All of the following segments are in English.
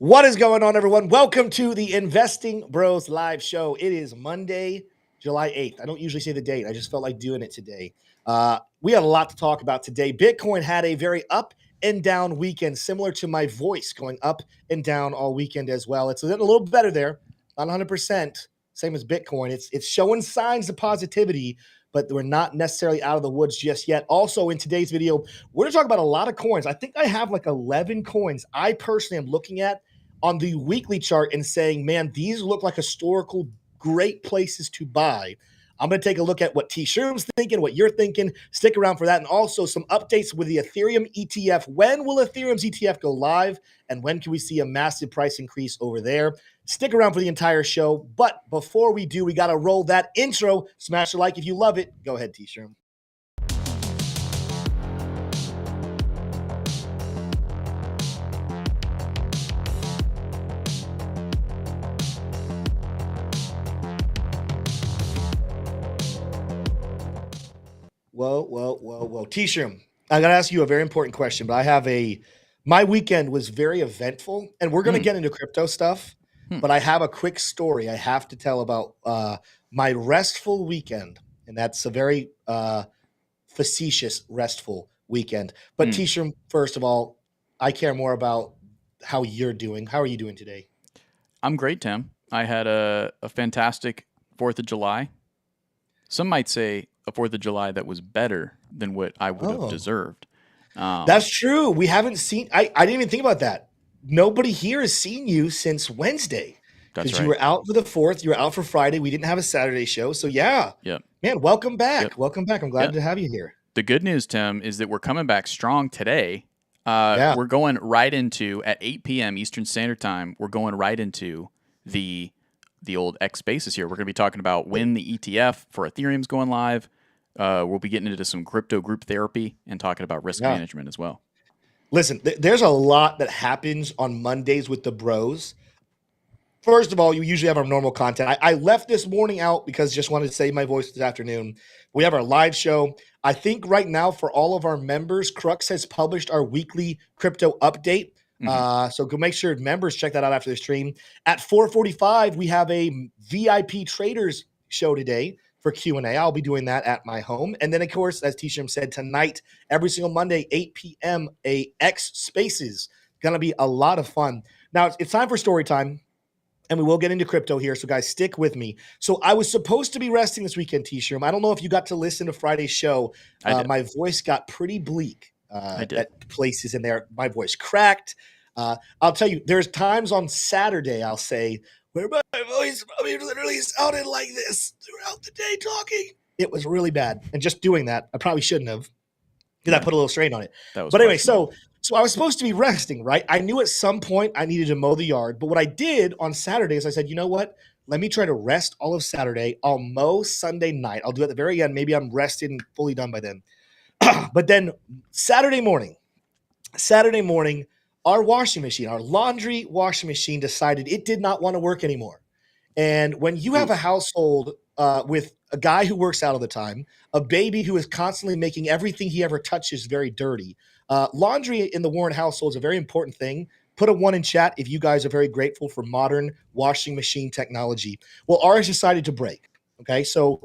What is going on, everyone? Welcome to the Investing Bros live show. It is Monday, July 8th. I don't usually say the date. I just felt like doing it today. We had a lot to talk about today. Bitcoin had a very up and down weekend, similar to my voice going up and down all weekend as well. It's a little better there, not 100%, same as Bitcoin. It's showing signs of positivity, but we're not necessarily out of the woods just yet. Also, in today's video, we're going to talk about a lot of coins. I think I have like 11 coins I personally am looking at on the weekly chart and saying, man, these look like historical great places to buy. I'm going to take a look at what T-Shroom's thinking, what you're thinking. Stick around for that. And also some updates with the Ethereum ETF. When will Ethereum's ETF go live? And when can we see a massive price increase over there? Stick around for the entire show. But before we do, we got to roll that intro. Smash a like if you love it. Go ahead, T-Shroom. Whoa. T-Shroom, I got to ask you a very important question, but my weekend was very eventful, and we're going to get into crypto stuff, but I have a quick story I have to tell about my restful weekend, and that's a very facetious restful weekend. But T-Shroom, first of all, I care more about how you're doing. How are you doing today? I'm great, Tim. I had a fantastic 4th of July. Some might say a 4th of July that was better than what I would have deserved. That's true. We haven't seen, I didn't even think about that. Nobody here has seen you since Wednesday. That's Because right. you were out for the 4th, you were out for Friday. We didn't have a Saturday show. So yeah, man, welcome back. Yep. Welcome back. I'm glad to have you here. The good news, Tim, is that we're coming back strong today. We're going right into, at 8 p.m. Eastern Standard Time, we're going right into the old X Spaces here. We're going to be talking about when the ETF for Ethereum's going live. We'll be getting into some crypto group therapy and talking about risk management as well. Listen, there's a lot that happens on Mondays with the bros. First of all, you usually have our normal content. I left this morning out because just wanted to save my voice this afternoon. We have our live show. I think right now for all of our members, Crux has published our weekly crypto update. So go make sure members check that out after the stream. At 4:45, we have a VIP traders show today for Q&A. I'll be doing that at my home. And then, of course, as T-Shroom said, tonight, every single Monday, 8 p.m., a X Spaces. Going to be a lot of fun. Now, it's time for story time, and we will get into crypto here, so guys, stick with me. So I was supposed to be resting this weekend, T-Shroom. I don't know if you got to listen to Friday's show. My voice got pretty bleak at places in there. My voice cracked. I'll tell you, there's times on Saturday, I'll say, where my voice literally sounded like this throughout the day talking. It was really bad. And just doing that, I probably shouldn't have, because I put a little strain on it. But anyway, so I was supposed to be resting, right? I knew at some point I needed to mow the yard. But what I did on Saturday is I said, you know what? Let me try to rest all of Saturday. I'll mow Sunday night. I'll do it at the very end. Maybe I'm rested and fully done by then. But then Saturday morning, our washing machine, our laundry washing machine decided it did not want to work anymore. And when you have a household with a guy who works out all the time, a baby who is constantly making everything he ever touches very dirty, laundry in the Warren household is a very important thing. Put a 1 in chat if you guys are very grateful for modern washing machine technology. Well, ours decided to break. Okay, so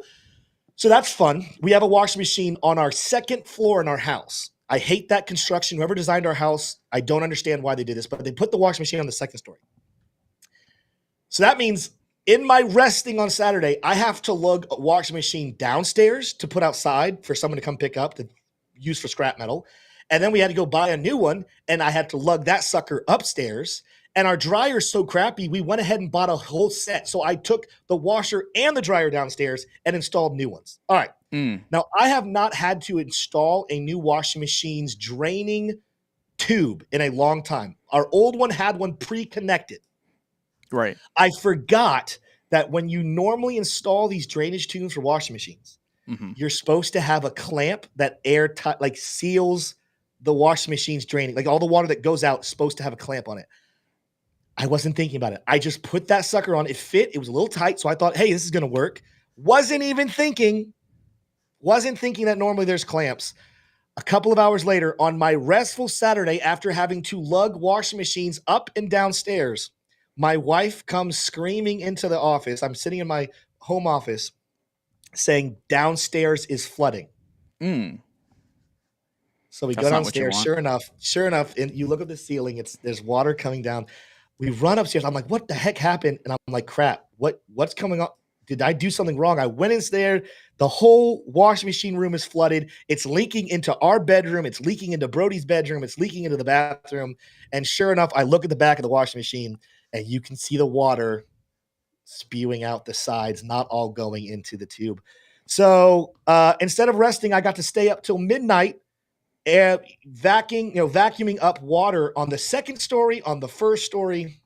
that's fun. We have a washing machine on our second floor in our house. I hate that construction. Whoever designed our house, I don't understand why they did this, but they put the washing machine on the second story. So that means in my resting on Saturday, I have to lug a washing machine downstairs to put outside for someone to come pick up to use for scrap metal. And then we had to go buy a new one, and I had to lug that sucker upstairs. And our dryer's so crappy, we went ahead and bought a whole set. So I took the washer and the dryer downstairs and installed new ones. All right. Now, I have not had to install a new washing machine's draining tube in a long time. Our old one had one pre-connected. Right. I forgot that when you normally install these drainage tubes for washing machines, you're supposed to have a clamp that airtight, like seals the washing machine's draining. Like all the water that goes out is supposed to have a clamp on it. I wasn't thinking about it. I just put that sucker on. It fit. It was a little tight. So I thought, hey, this is going to work. Wasn't thinking that normally there's clamps. A couple of hours later, on my restful Saturday, after having to lug washing machines up and downstairs, my wife comes screaming into the office. I'm sitting in my home office saying downstairs is flooding. So we go downstairs. Sure enough, and you look at the ceiling. There's water coming down. We run upstairs. I'm like, what the heck happened? And I'm like, crap. What's coming up? Did I do something wrong? I went in there. The whole washing machine room is flooded. It's leaking into our bedroom. It's leaking into Brody's bedroom. It's leaking into the bathroom. And sure enough, I look at the back of the washing machine, and you can see the water spewing out the sides, not all going into the tube. So instead of resting, I got to stay up till midnight, vacuuming up water on the second story, on the first story,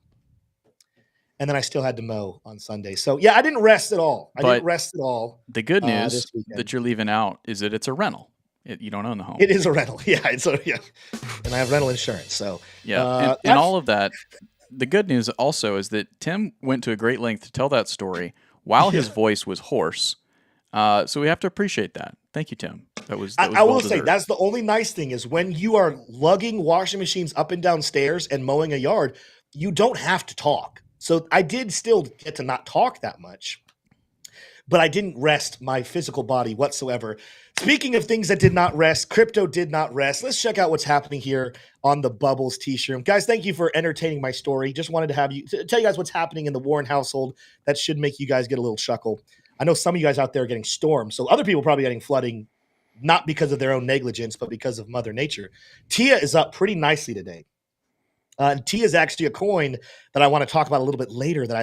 and then I still had to mow on Sunday. So yeah, I didn't rest at all. The good news that you're leaving out is that it's a rental. You don't own the home. It is a rental. Yeah, and I have rental insurance. So yeah, and all of that. The good news also is that Tim went to a great length to tell that story while his voice was hoarse. So we have to appreciate that. Thank you, Tim. That was I will say that's the only nice thing is when you are lugging washing machines up and down stairs and mowing a yard, you don't have to talk. So I did still get to not talk that much, but I didn't rest my physical body whatsoever. Speaking of things that did not rest, crypto did not rest. Let's check out what's happening here on the Bubbles T-shirt. Guys, thank you for entertaining my story. Just wanted to tell you guys what's happening in the Warren household. That should make you guys get a little chuckle. I know some of you guys out there are getting stormed, so other people probably getting flooding, not because of their own negligence, but because of Mother Nature. TIA is up pretty nicely today. TIA is actually a coin that I want to talk about a little bit later that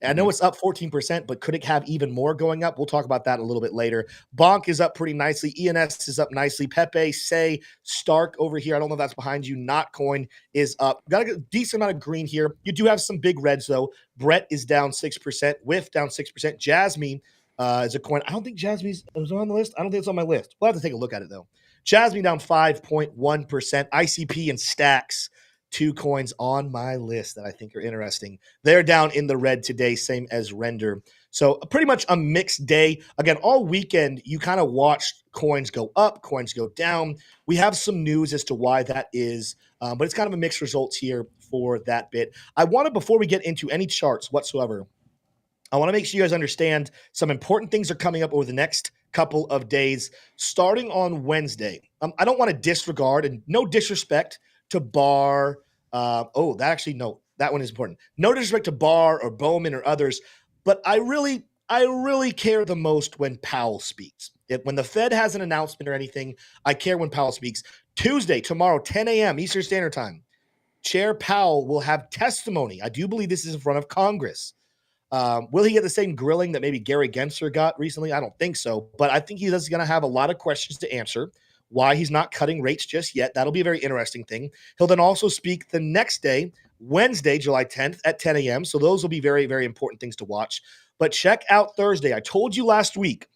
I know it's up 14%, but could it have even more going up? We'll talk about that a little bit later. Bonk is up pretty nicely. ENS is up nicely. Pepe, Say, Stark over here. I don't know if that's behind you. Notcoin is up. Got a decent amount of green here. You do have some big reds, though. Brett is down 6%. Whiff down 6%. Jasmine is a coin. I don't think Jasmine's on the list. I don't think it's on my list. We'll have to take a look at it, though. Jasmine down 5.1%. ICP and Stacks, 2 coins on my list that I think are interesting. They're down in the red today, same as Render. So pretty much a mixed day. Again, all weekend, you kind of watched coins go up, coins go down. We have some news as to why that is, but it's kind of a mixed results here for that bit. I want to, before we get into any charts whatsoever, I want to make sure you guys understand some important things are coming up over the next couple of days, starting on Wednesday. I don't want to disregard, and no disrespect to Bar. That one is important. No disrespect to Bar or Bowman or others, but I really care the most when Powell speaks. When the Fed has an announcement or anything, I care when Powell speaks. Tuesday, tomorrow, 10 a.m. Eastern Standard Time, Chair Powell will have testimony. I do believe this is in front of Congress. Will he get the same grilling that maybe Gary Gensler got recently? I don't think so, but I think he's going to have a lot of questions to answer. Why he's not cutting rates just yet. That'll be a very interesting thing. He'll then also speak the next day, Wednesday, July 10th at 10 a.m. So those will be very, very important things to watch. But check out Thursday. I told you last week,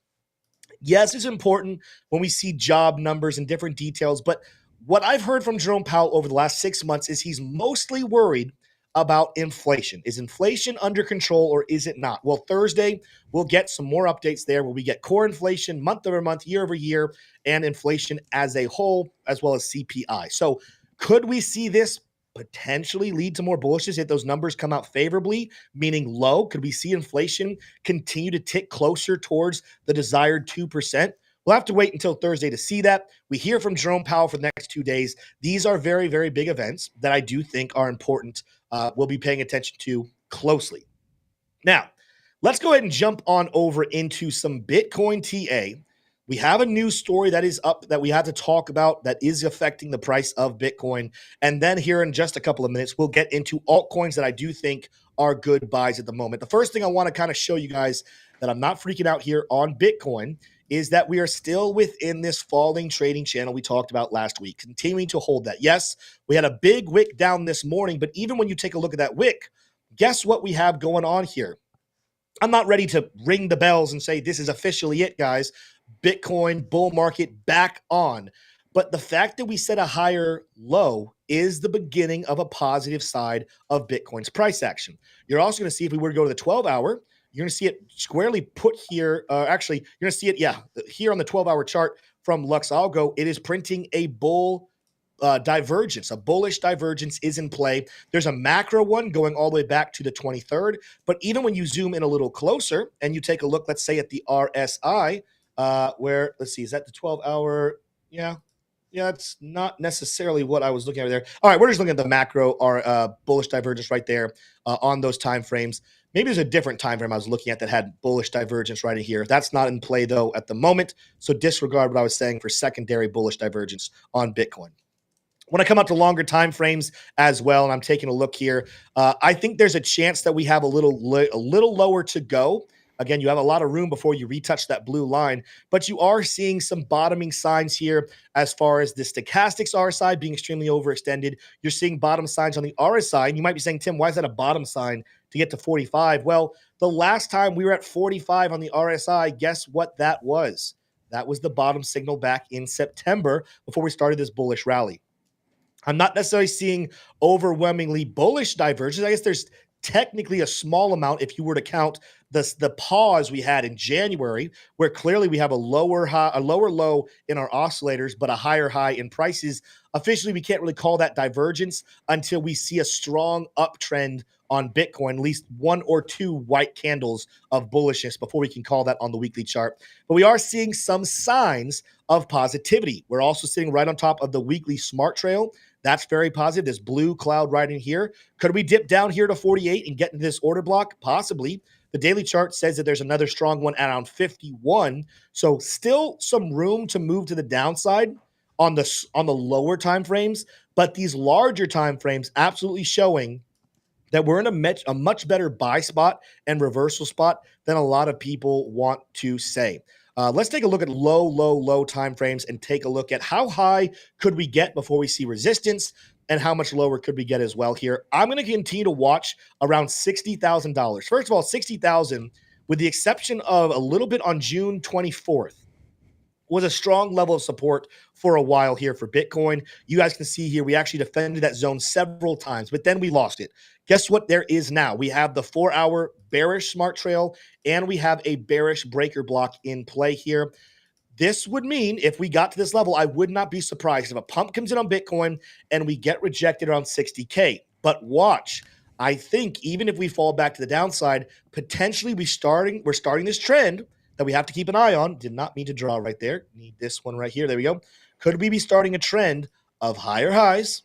yes, it's important when we see job numbers and different details. But what I've heard from Jerome Powell over the last 6 months is he's mostly worried about inflation. Is inflation under control or is it not? Well, Thursday, we'll get some more updates there where we get core inflation month over month, year over year, and inflation as a whole, as well as CPI. So could we see this potentially lead to more bullishness if those numbers come out favorably, meaning low? Could we see inflation continue to tick closer towards the desired 2%? We'll have to wait until Thursday to see that. We hear from Jerome Powell for the next 2 days. These are very, very big events that I do think are important. We'll be paying attention to closely. Now, let's go ahead and jump on over into some Bitcoin TA. We have a news story that is up that we have to talk about that is affecting the price of Bitcoin. And then here in just a couple of minutes, we'll get into altcoins that I do think are good buys at the moment. The first thing I want to kind of show you guys that I'm not freaking out here on Bitcoin is that we are still within this falling trading channel we talked about last week, continuing to hold that. Yes, we had a big wick down this morning, but even when you take a look at that wick, guess what we have going on here? I'm not ready to ring the bells and say this is officially it, guys. Bitcoin bull market back on. But the fact that we set a higher low is the beginning of a positive side of Bitcoin's price action. You're also going to see if we were to go to the 12-hour, You're going to see it squarely put here. Actually, you're going to see it, here on the 12-hour chart from Lux Algo. It is printing a bull divergence. A bullish divergence is in play. There's a macro one going all the way back to the 23rd. But even when you zoom in a little closer and you take a look, let's say at the RSI, where, let's see, is that the 12-hour? Yeah, it's not necessarily what I was looking at there. All right, we're just looking at the macro or bullish divergence right there on those time frames. Maybe there's a different time frame I was looking at that had bullish divergence right in here. That's not in play, though, at the moment. So disregard what I was saying for secondary bullish divergence on Bitcoin. When I come up to longer time frames as well, and I'm taking a look here, I think there's a chance that we have a little lower to go. Again, you have a lot of room before you retouch that blue line, but you are seeing some bottoming signs here as far as the stochastics RSI being extremely overextended. You're seeing bottom signs on the RSI, and you might be saying, Tim, why is that a bottom sign to get to 45? Well, the last time we were at 45 on the RSI, guess what that was? That was the bottom signal back in September before we started this bullish rally. I'm not necessarily seeing overwhelmingly bullish divergence. I guess there's technically a small amount if you were to count the pause we had in January, where clearly we have a lower low in our oscillators, but a higher high in prices. Officially, we can't really call that divergence until we see a strong uptrend on Bitcoin, at least one or two white candles of bullishness before we can call that on the weekly chart. But we are seeing some signs of positivity. We're also sitting right on top of the weekly smart trail. That's very positive. This blue cloud right in here. Could we dip down here to 48 and get into this order block? Possibly. The daily chart says that there's another strong one at around 51. So still some room to move to the downside on the lower time frames, but these larger time frames absolutely showing that we're in a much better buy spot and reversal spot than a lot of people want to say. Let's take a look at low time frames and take a look at how high could we get before we see resistance and how much lower could we get as well here. I'm going to continue to watch around $60,000. First of all, 60,000, with the exception of a little bit on June 24th, was a strong level of support for a while here for Bitcoin. You guys can see here, we actually defended that zone several times, but then we lost it. Guess what there is now? We have the 4-hour bearish smart trail, and we have a bearish breaker block in play here. This would mean if we got to this level, I would not be surprised if a pump comes in on Bitcoin and we get rejected around 60K. But watch, I think even if we fall back to the downside, potentially we're starting this trend that we have to keep an eye on. Did not mean to draw right there. Need this one right here. There we go. Could we be starting a trend of higher highs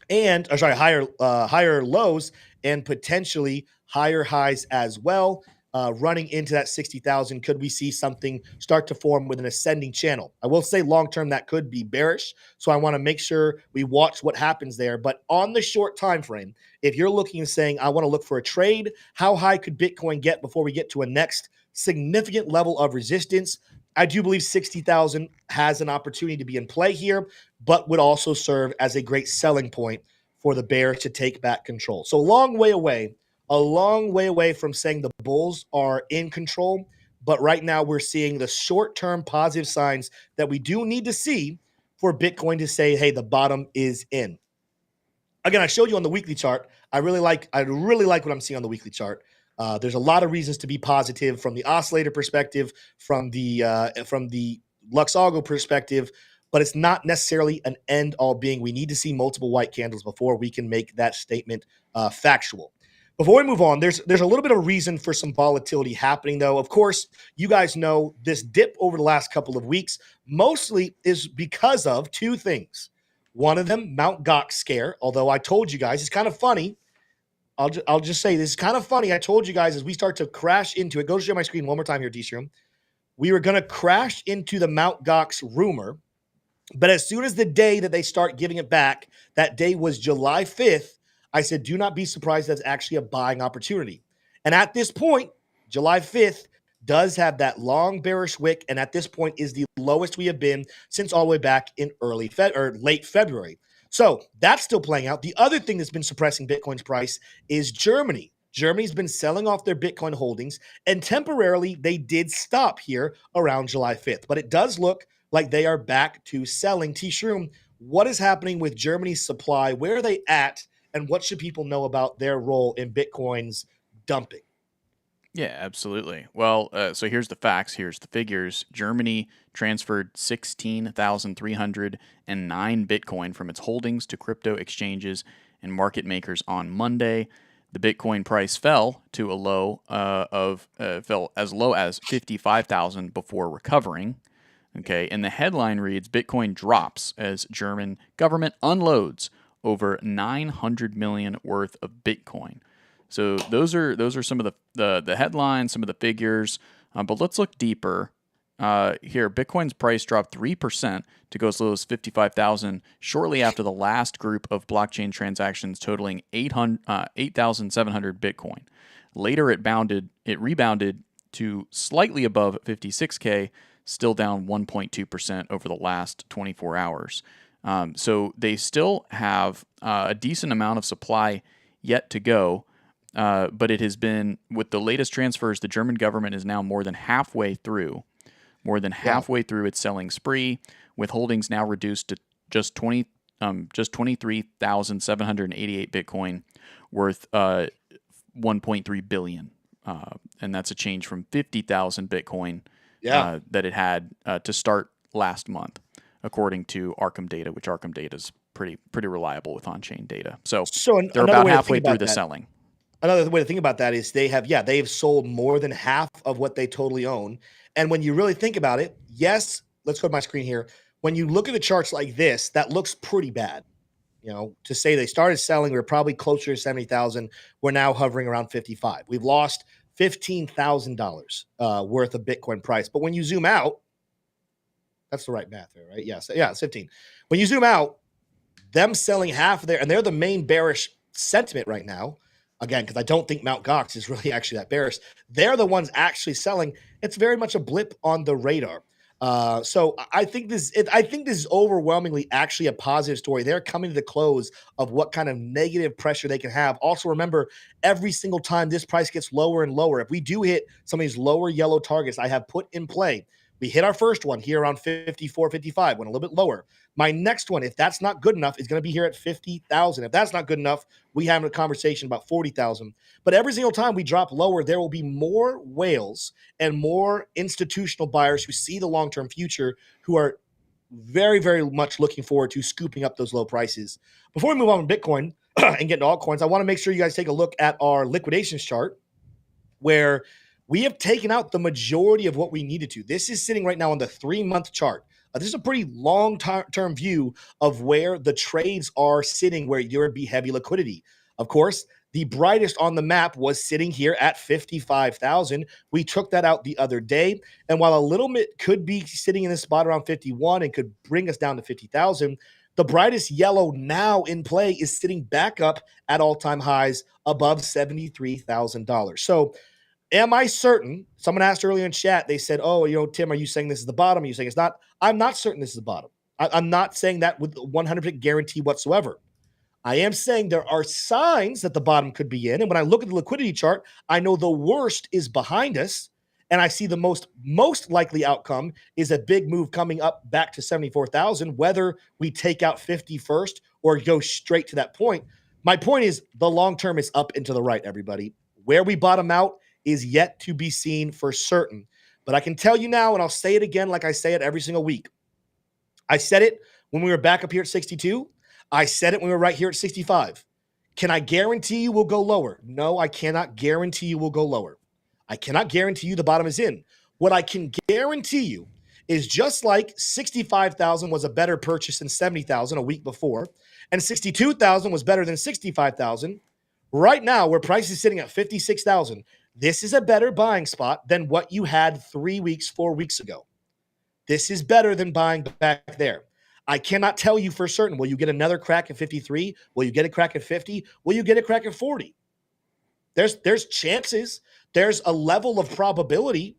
and, higher lows and potentially higher highs as well? Running into that 60,000, could we see something start to form with an ascending channel? I will say long-term that could be bearish, so I want to make sure we watch what happens there. But on the short time frame, if you're looking and saying, I want to look for a trade, how high could Bitcoin get before we get to a next significant level of resistance? I do believe 60,000 has an opportunity to be in play here, but would also serve as a great selling point for the bear to take back control. So a long way away from saying the bulls are in control. But right now we're seeing the short-term positive signs that we do need to see for Bitcoin to say, hey, the bottom is in. Again, I showed you on the weekly chart. I really like what I'm seeing on the weekly chart. There's a lot of reasons to be positive from the oscillator perspective, from the Lux Algo perspective, but it's not necessarily an end all being. We need to see multiple white candles before we can make that statement factual. Before we move on, there's a little bit of a reason for some volatility happening, though. Of course, you guys know this dip over the last couple of weeks mostly is because of two things. One of them, Mt. Gox scare, although I told you guys, it's kind of funny. I'll just say this is kind of funny. I told you guys as we start to crash into it. Go to share my screen one more time here, D-Shroom. We were going to crash into the Mt. Gox rumor, but as soon as the day that they start giving it back, that day was July 5th, I said, do not be surprised that's actually a buying opportunity. And at this point, July 5th does have that long bearish wick, and at this point is the lowest we have been since all the way back in late February. So that's still playing out. The other thing that's been suppressing Bitcoin's price is Germany. Germany's been selling off their Bitcoin holdings, and temporarily they did stop here around July 5th. But it does look like they are back to selling. T-Shroom, what is happening with Germany's supply? Where are they at? And what should people know about their role in Bitcoin's dumping? Yeah, absolutely. Well, so here's the facts. Here's the figures. Germany transferred 16,309 Bitcoin from its holdings to crypto exchanges and market makers on Monday. The Bitcoin price fell to a low fell as low as 55,000 before recovering. Okay, and the headline reads: Bitcoin drops as German government unloads over 900 million worth of Bitcoin. So those are some of the headlines, some of the figures. But let's look deeper. Here, Bitcoin's price dropped 3% to go as low as 55,000 shortly after the last group of blockchain transactions totaling 8,700 Bitcoin. Later, it rebounded to slightly above 56K, still down 1.2% over the last 24 hours. So they still have a decent amount of supply yet to go. But it has been, with the latest transfers, the German government is now more than halfway through its selling spree, with holdings now reduced to just 23,788 Bitcoin, worth 1.3 billion, and that's a change from 50,000 Bitcoin that it had to start last month, according to Arkham data, which Arkham data is pretty reliable with on-chain data. So they're about halfway through the selling. Another way to think about that is they've sold more than half of what they totally own. And when you really think about it, yes, let's go to my screen here. When you look at the charts like this, that looks pretty bad. You know, to say they started selling, we were probably closer to 70,000. We're now hovering around 55. We've lost $15,000 worth of Bitcoin price. But when you zoom out, that's the right math there, right? Yes. Yeah, it's 15. When you zoom out, them selling half of their, and they're the main bearish sentiment right now. Again, because I don't think Mt. Gox is really actually that bearish. They're the ones actually selling. It's very much a blip on the radar. So I think this is overwhelmingly actually a positive story. They're coming to the close of what kind of negative pressure they can have. Also, remember, every single time this price gets lower and lower, if we do hit some of these lower yellow targets I have put in play, we hit our first one here around 54, 55, went a little bit lower. My next one, if that's not good enough, is going to be here at 50,000. If that's not good enough, we have a conversation about 40,000. But every single time we drop lower, there will be more whales and more institutional buyers who see the long-term future, who are very, very much looking forward to scooping up those low prices. Before we move on to Bitcoin and get into altcoins, I want to make sure you guys take a look at our liquidations chart, where we have taken out the majority of what we needed to. This is sitting right now on the 3-month chart. This is a pretty long-term view of where the trades are sitting, where there would be heavy liquidity. Of course, the brightest on the map was sitting here at 55,000. We took that out the other day. And while a little bit could be sitting in this spot around 51 and could bring us down to 50,000, the brightest yellow now in play is sitting back up at all-time highs above $73,000. So am I certain? Someone asked earlier in chat, they said, oh, Tim, are you saying this is the bottom? Are you saying it's not? I'm not certain this is the bottom. I'm not saying that with 100% guarantee whatsoever. I am saying there are signs that the bottom could be in. And when I look at the liquidity chart, I know the worst is behind us. And I see the most likely outcome is a big move coming up back to 74,000, whether we take out 50 first or go straight to that point. My point is the long term is up and to the right, everybody. Where we bottom out is yet to be seen for certain. But I can tell you now, and I'll say it again like I say it every single week. I said it when we were back up here at 62. I said it when we were right here at 65. Can I guarantee you we'll go lower? No, I cannot guarantee you we'll go lower. I cannot guarantee you the bottom is in. What I can guarantee you is, just like 65,000 was a better purchase than 70,000 a week before, and 62,000 was better than 65,000, right now where price is sitting at 56,000, this is a better buying spot than what you had 3 weeks, 4 weeks ago. This is better than buying back there. I cannot tell you for certain. Will you get another crack at 53? Will you get a crack at 50? Will you get a crack at 40? There's chances. There's a level of probability,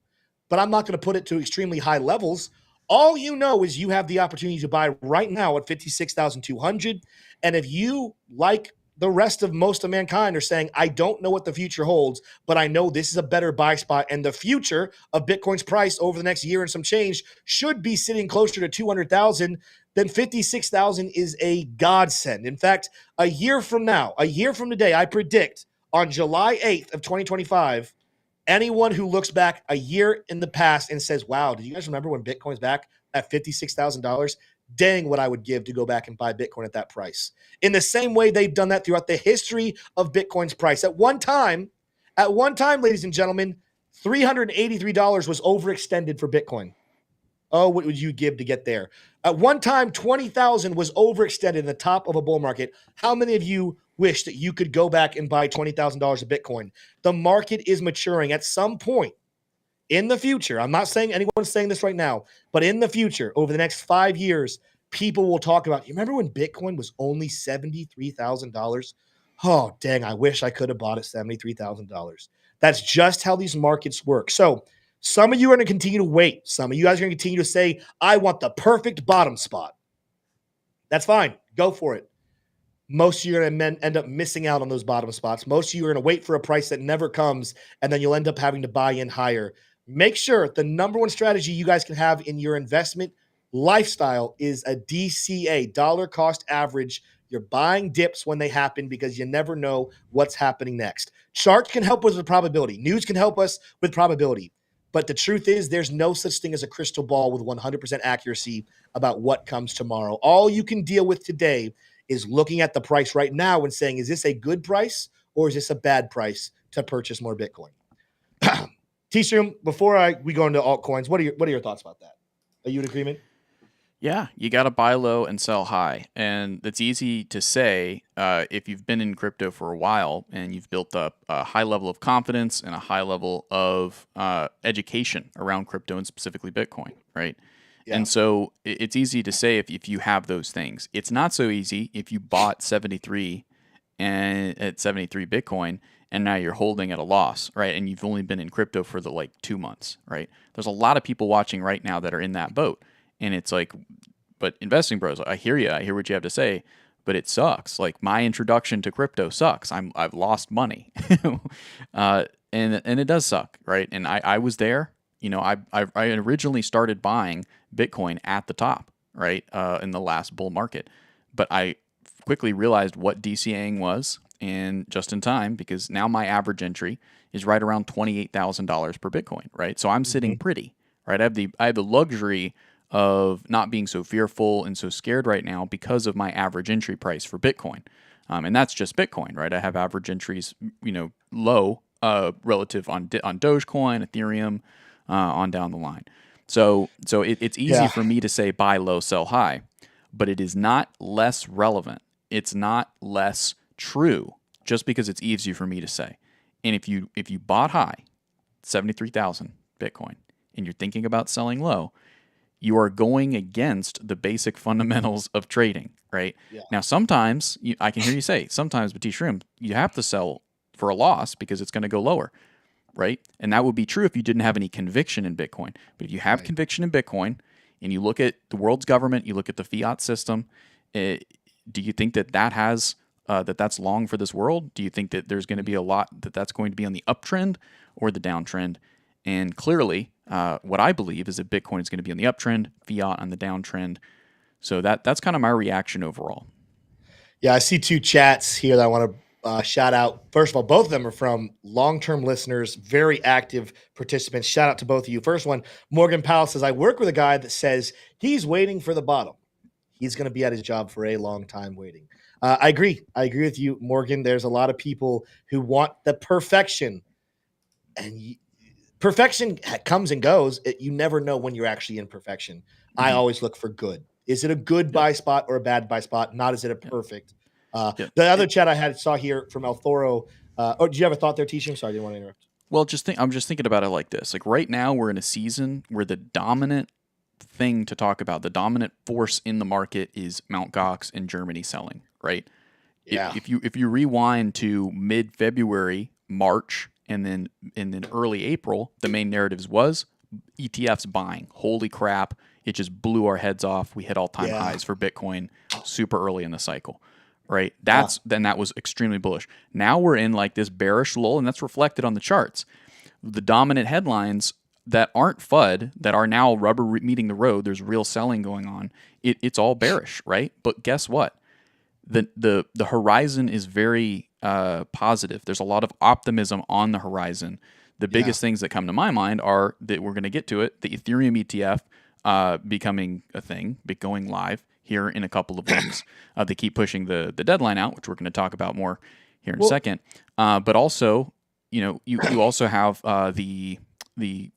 but I'm not going to put it to extremely high levels. All you know is you have the opportunity to buy right now at 56,200. And if you, like the rest of most of mankind, are saying, I don't know what the future holds, but I know this is a better buy spot, and the future of Bitcoin's price over the next year and some change should be sitting closer to 200,000, then 56,000 is a godsend. In fact, a year from today, I predict on July 8th of 2025, Anyone who looks back a year in the past and says, wow, do you guys remember when Bitcoin's back at $56,000? Dang, what I would give to go back and buy Bitcoin at that price. In the same way they've done that throughout the history of Bitcoin's price. At one time, ladies and gentlemen, $383 was overextended for Bitcoin. Oh, what would you give to get there? At one time, 20,000 was overextended in the top of a bull market. How many of you wish that you could go back and buy $20,000 of Bitcoin? The market is maturing. At some point in the future, I'm not saying anyone's saying this right now, but in the future, over the next 5 years, people will talk about, you remember when Bitcoin was only $73,000? Oh, dang, I wish I could have bought it $73,000. That's just how these markets work. So some of you are going to continue to wait. Some of you guys are going to continue to say, I want the perfect bottom spot. That's fine. Go for it. Most of you are going to end up missing out on those bottom spots. Most of you are going to wait for a price that never comes, and then you'll end up having to buy in higher. Make sure the number one strategy you guys can have in your investment lifestyle is a DCA, dollar cost average. You're buying dips when they happen because you never know what's happening next. Charts can help us with probability. News can help us with probability. But the truth is, there's no such thing as a crystal ball with 100% accuracy about what comes tomorrow. All you can deal with today is looking at the price right now and saying, is this a good price or is this a bad price to purchase more Bitcoin? T-Stream, before we go into altcoins, what are your thoughts about that? Are you in agreement? Yeah, you got to buy low and sell high. And it's easy to say if you've been in crypto for a while and you've built up a high level of confidence and a high level of education around crypto and specifically Bitcoin, right? Yeah. And so it's easy to say if you have those things. It's not so easy if you bought 73 and at 73 Bitcoin and now you're holding at a loss, right? And you've only been in crypto for the 2 months, right? There's a lot of people watching right now that are in that boat. And it's like, but investing bros, I hear you. I hear what you have to say, but it sucks. Like my introduction to crypto sucks. I've lost money, and it does suck, right? And I was there. I originally started buying Bitcoin at the top, right, in the last bull market, but I quickly realized what DCAing was, and just in time because now my average entry is right around $28,000 per Bitcoin, right? So I'm sitting pretty, right? I have the luxury of not being so fearful and so scared right now because of my average entry price for Bitcoin. And that's just Bitcoin, right? I have average entries, low relative on Dogecoin, Ethereum, on down the line. So it's easy for me to say buy low, sell high, but it is not less relevant. It's not less true just because it's easier for me to say. And if you bought high, 73,000 Bitcoin, and you're thinking about selling low, you are going against the basic fundamentals of trading, right? Yeah. Now, sometimes, I can hear you say, sometimes, but T-Shrimp, you have to sell for a loss because it's going to go lower, right? And that would be true if you didn't have any conviction in Bitcoin. But if you have conviction in Bitcoin, and you look at the world's government, you look at the fiat system, do you think that has, that's long for this world? Do you think that there's going to be a lot that's going to be on the uptrend or the downtrend? And clearly, what I believe is that Bitcoin is going to be on the uptrend, fiat on the downtrend. So that's kind of my reaction overall. Yeah, I see two chats here that I want to shout out. First of all, both of them are from long-term listeners, very active participants. Shout out to both of you. First one, Morgan Powell says, I work with a guy that says he's waiting for the bottom. He's going to be at his job for a long time waiting. I agree. I agree with you, Morgan. There's a lot of people who want the perfection, and perfection comes and goes. You never know when you're actually in perfection. Mm-hmm. I always look for good. Is it a good buy spot or a bad buy spot? Not is it a perfect. The other chat I saw here from El Thoro. Do you have a thought there, Tisha? I'm sorry, I didn't want to interrupt. Well, I'm just thinking about it like this. Like right now, we're in a season where the dominant thing to talk about, the dominant force in the market is Mt. Gox and Germany selling, right? Yeah. If you rewind to mid-February, March, and then early April, the main narratives was ETFs buying. Holy crap, it just blew our heads off. We hit all-time highs for Bitcoin super early in the cycle, right? Then that was extremely bullish. Now we're in like this bearish lull, and that's reflected on the charts. The dominant headlines that aren't FUD, that are now rubber meeting the road, there's real selling going on, it's all bearish, right? But guess what? The horizon is very positive. There's a lot of optimism on the horizon The biggest things that come to my mind are that we're going to get to it, the Ethereum ETF becoming a thing, going live here in a couple of weeks. They keep pushing the deadline out, which we're going to talk about more here in a second. But also, you also have the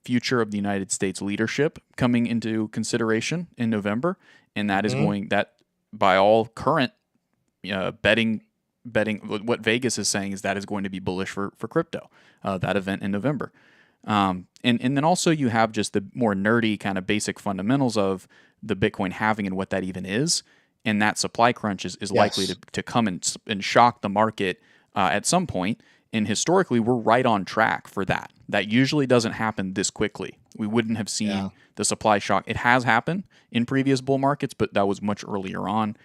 future of the United States leadership coming into consideration in November, and that is going that by all current betting, what Vegas is saying is that is going to be bullish for crypto. That event in November. And then also you have just the more nerdy kind of basic fundamentals of the Bitcoin halving and what that even is. And that supply crunch is likely to come and shock the market at some point. And historically, we're right on track for that. That usually doesn't happen this quickly. We wouldn't have seen the supply shock. It has happened in previous bull markets, but that was much earlier on.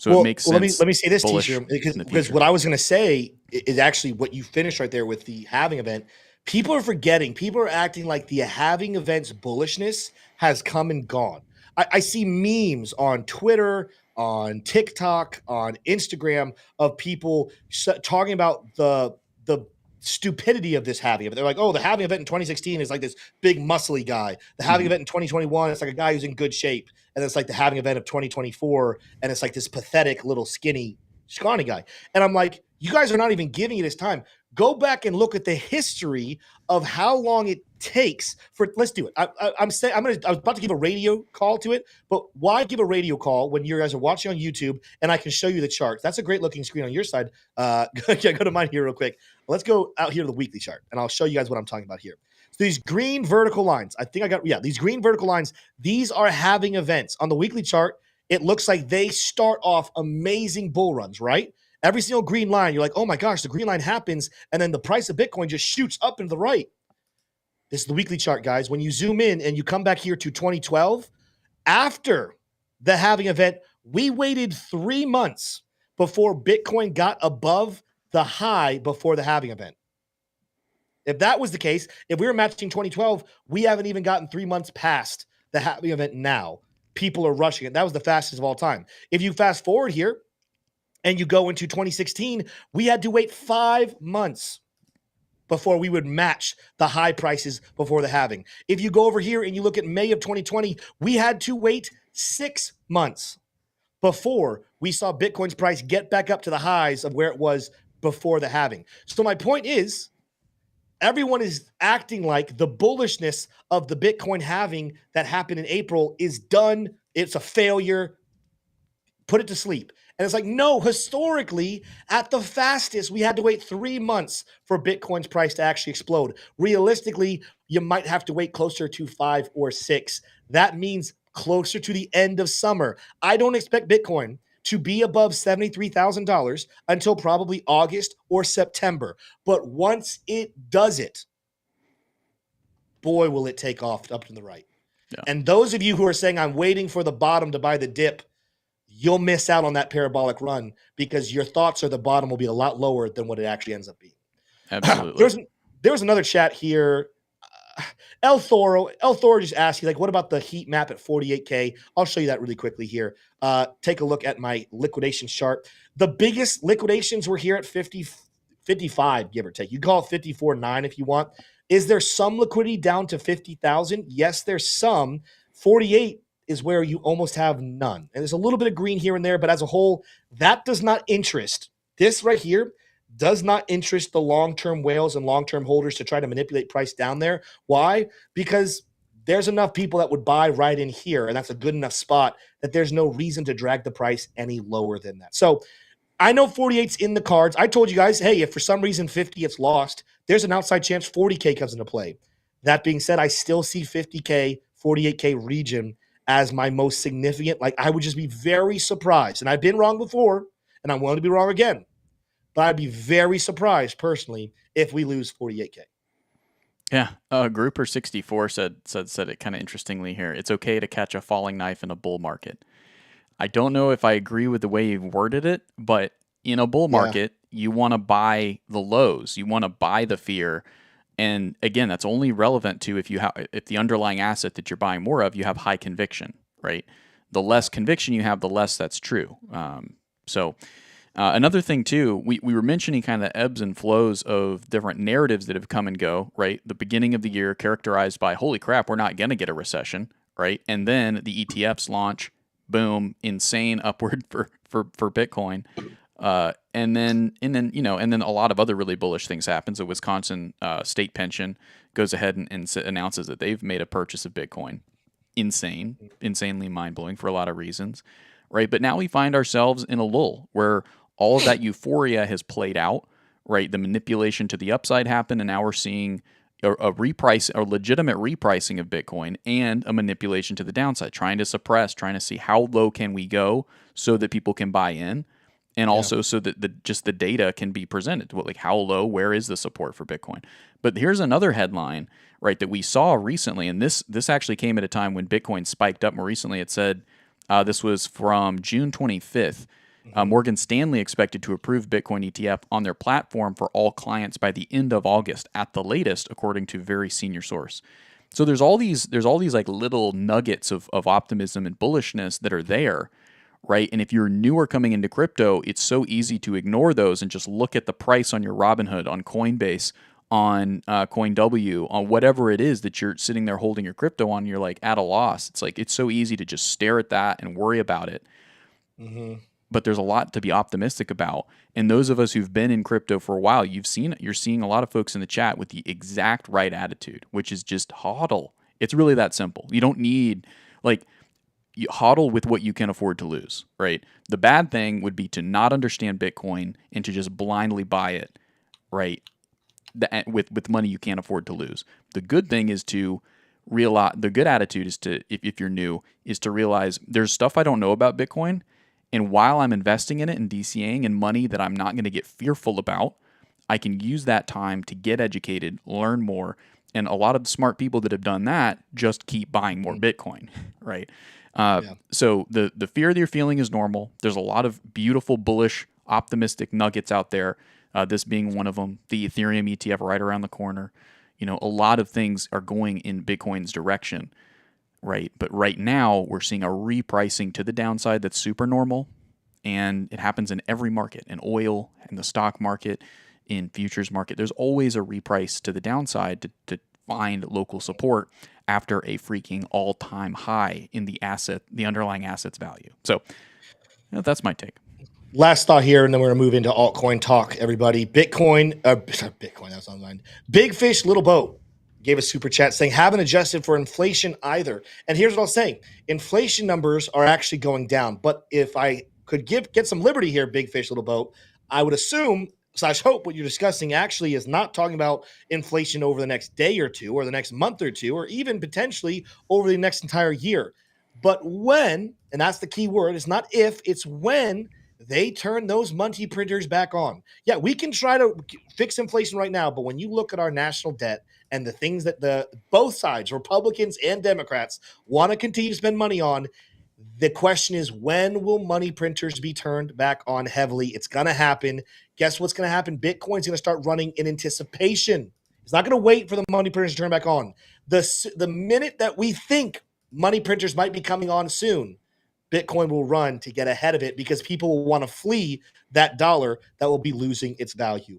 So it makes sense. Let me say this, teacher, because what I was going to say is actually what you finished right there with the halving event. People are forgetting. People are acting like the halving event's bullishness has come and gone. I see memes on Twitter, on TikTok, on Instagram of people talking about the stupidity of this halving event. They're like, oh, the halving event in 2016 is like this big muscly guy. The halving event in 2021, it's like a guy who's in good shape. And it's like the halving event of 2024, and it's like this pathetic little scrawny guy. And I'm like, you guys are not even giving it his time. Go back and look at the history of how long it takes for. Let's do it. I was about to give a radio call to it, but why give a radio call when you guys are watching on YouTube and I can show you the charts? That's a great looking screen on your side. Go to mine here real quick. Let's go out here to the weekly chart, and I'll show you guys what I'm talking about here. So these green vertical lines, these green vertical lines, these are halving events. On the weekly chart, it looks like they start off amazing bull runs, right? Every single green line, you're like, oh my gosh, the green line happens, and then the price of Bitcoin just shoots up and to the right. This is the weekly chart, guys. When you zoom in and you come back here to 2012, after the halving event, we waited 3 months before Bitcoin got above the high before the halving event. If that was the case, if we were matching 2012, we haven't even gotten 3 months past the halving event now. People are rushing it. That was the fastest of all time. If you fast forward here and you go into 2016, we had to wait 5 months before we would match the high prices before the halving. If you go over here and you look at May of 2020, we had to wait 6 months before we saw Bitcoin's price get back up to the highs of where it was before the halving. So my point is, everyone is acting like the bullishness of the Bitcoin halving that happened in April is done. It's a failure. Put it to sleep. And it's like, no, historically, at the fastest, we had to wait 3 months for Bitcoin's price to actually explode. Realistically, you might have to wait closer to 5 or 6. That means closer to the end of summer. I don't expect Bitcoin to be above $73,000 until probably August or September. But once it does it, boy, will it take off up to the right. Yeah. And those of you who are saying, I'm waiting for the bottom to buy the dip, you'll miss out on that parabolic run because your thoughts are the bottom will be a lot lower than what it actually ends up being. Absolutely. There was another chat here. El Thor just asked, he's like, what about the heat map at 48K? I'll show you that really quickly here. Take a look at my liquidation chart. The biggest liquidations were here at 55, give or take. You call it 54.9 if you want. Is there some liquidity down to 50,000? Yes, there's some. 48 is where you almost have none. And there's a little bit of green here and there, but as a whole, that does not interest. This right here does not interest the long-term whales and long-term holders to try to manipulate price down there. Why? Because there's enough people that would buy right in here, and that's a good enough spot that there's no reason to drag the price any lower than that. So I know 48's in the cards. I told you guys, hey, if for some reason 50 gets lost, there's an outside chance 40K comes into play. That being said, I still see 50K, 48K region as my most significant. Like, I would just be very surprised. And I've been wrong before, and I'm willing to be wrong again. But I'd be very surprised, personally, if we lose 48K. Yeah. Grouper64 said it kind of interestingly here. It's okay to catch a falling knife in a bull market. I don't know if I agree with the way you worded it, but in a bull market, you want to buy the lows. You want to buy the fear. And again, that's only relevant to if the underlying asset that you're buying more of, you have high conviction, right? The less conviction you have, the less that's true. Another thing too, we were mentioning kind of the ebbs and flows of different narratives that have come and go, right? The beginning of the year characterized by, holy crap, we're not going to get a recession, right? And then the ETFs launch, boom, insane upward for Bitcoin. And then a lot of other really bullish things happen. So Wisconsin state pension goes ahead and announces that they've made a purchase of Bitcoin. Insanely mind-blowing for a lot of reasons, right? But now we find ourselves in a lull where all of that euphoria has played out, right? The manipulation to the upside happened, and now we're seeing a legitimate repricing of Bitcoin and a manipulation to the downside, trying to suppress, trying to see how low can we go so that people can buy in, and also so that the data can be presented. Like how low, where is the support for Bitcoin? But here's another headline, right, that we saw recently, and this actually came at a time when Bitcoin spiked up more recently. It said, this was from June 25th, Morgan Stanley expected to approve Bitcoin ETF on their platform for all clients by the end of August at the latest, according to a very senior source. So there's all these like little nuggets of optimism and bullishness that are there, right? And if you're newer coming into crypto, it's so easy to ignore those and just look at the price on your Robinhood, on Coinbase, on CoinW, on whatever it is that you're sitting there holding your crypto on. You're like at a loss. It's like it's so easy to just stare at that and worry about it. But there's a lot to be optimistic about. And those of us who've been in crypto for a while, you're seeing a lot of folks in the chat with the exact right attitude, which is just hodl. It's really that simple. You don't need you hodl with what you can afford to lose, right? The bad thing would be to not understand Bitcoin and to just blindly buy it, right? With money you can't afford to lose. The good thing is to realize, the good attitude is to, if you're new, is to realize there's stuff I don't know about Bitcoin, and while I'm investing in it and DCAing in money that I'm not going to get fearful about, I can use that time to get educated, learn more, and a lot of the smart people that have done that just keep buying more Bitcoin, right? So the fear that you're feeling is normal. There's a lot of beautiful, bullish, optimistic nuggets out there. This being one of them, the Ethereum ETF right around the corner. A lot of things are going in Bitcoin's direction, right? But right now we're seeing a repricing to the downside that's super normal, and it happens in every market, in oil, in the stock market, in futures market. There's always a reprice to the downside to find local support after a freaking all-time high in the underlying asset's value. So that's my take. Last thought here, and then we're going to move into altcoin talk, everybody. Bitcoin, that's online. Big Fish, Little Boat gave a super chat saying, haven't adjusted for inflation either. And here's what I was saying. Inflation numbers are actually going down. But if I could get some liberty here, Big Fish, Little Boat, I would assume / hope what you're discussing actually is not talking about inflation over the next day or two or the next month or two, or even potentially over the next entire year. But when, and that's the key word, it's not if, it's when they turn those money printers back on. Yeah, we can try to fix inflation right now, but when you look at our national debt and the things that both sides, Republicans and Democrats, want to continue to spend money on, the question is, when will money printers be turned back on heavily? It's going to happen. Guess what's going to happen? Bitcoin's going to start running in anticipation. It's not going to wait for the money printers to turn back on. The minute that we think money printers might be coming on soon, Bitcoin will run to get ahead of it because people will want to flee that dollar that will be losing its value.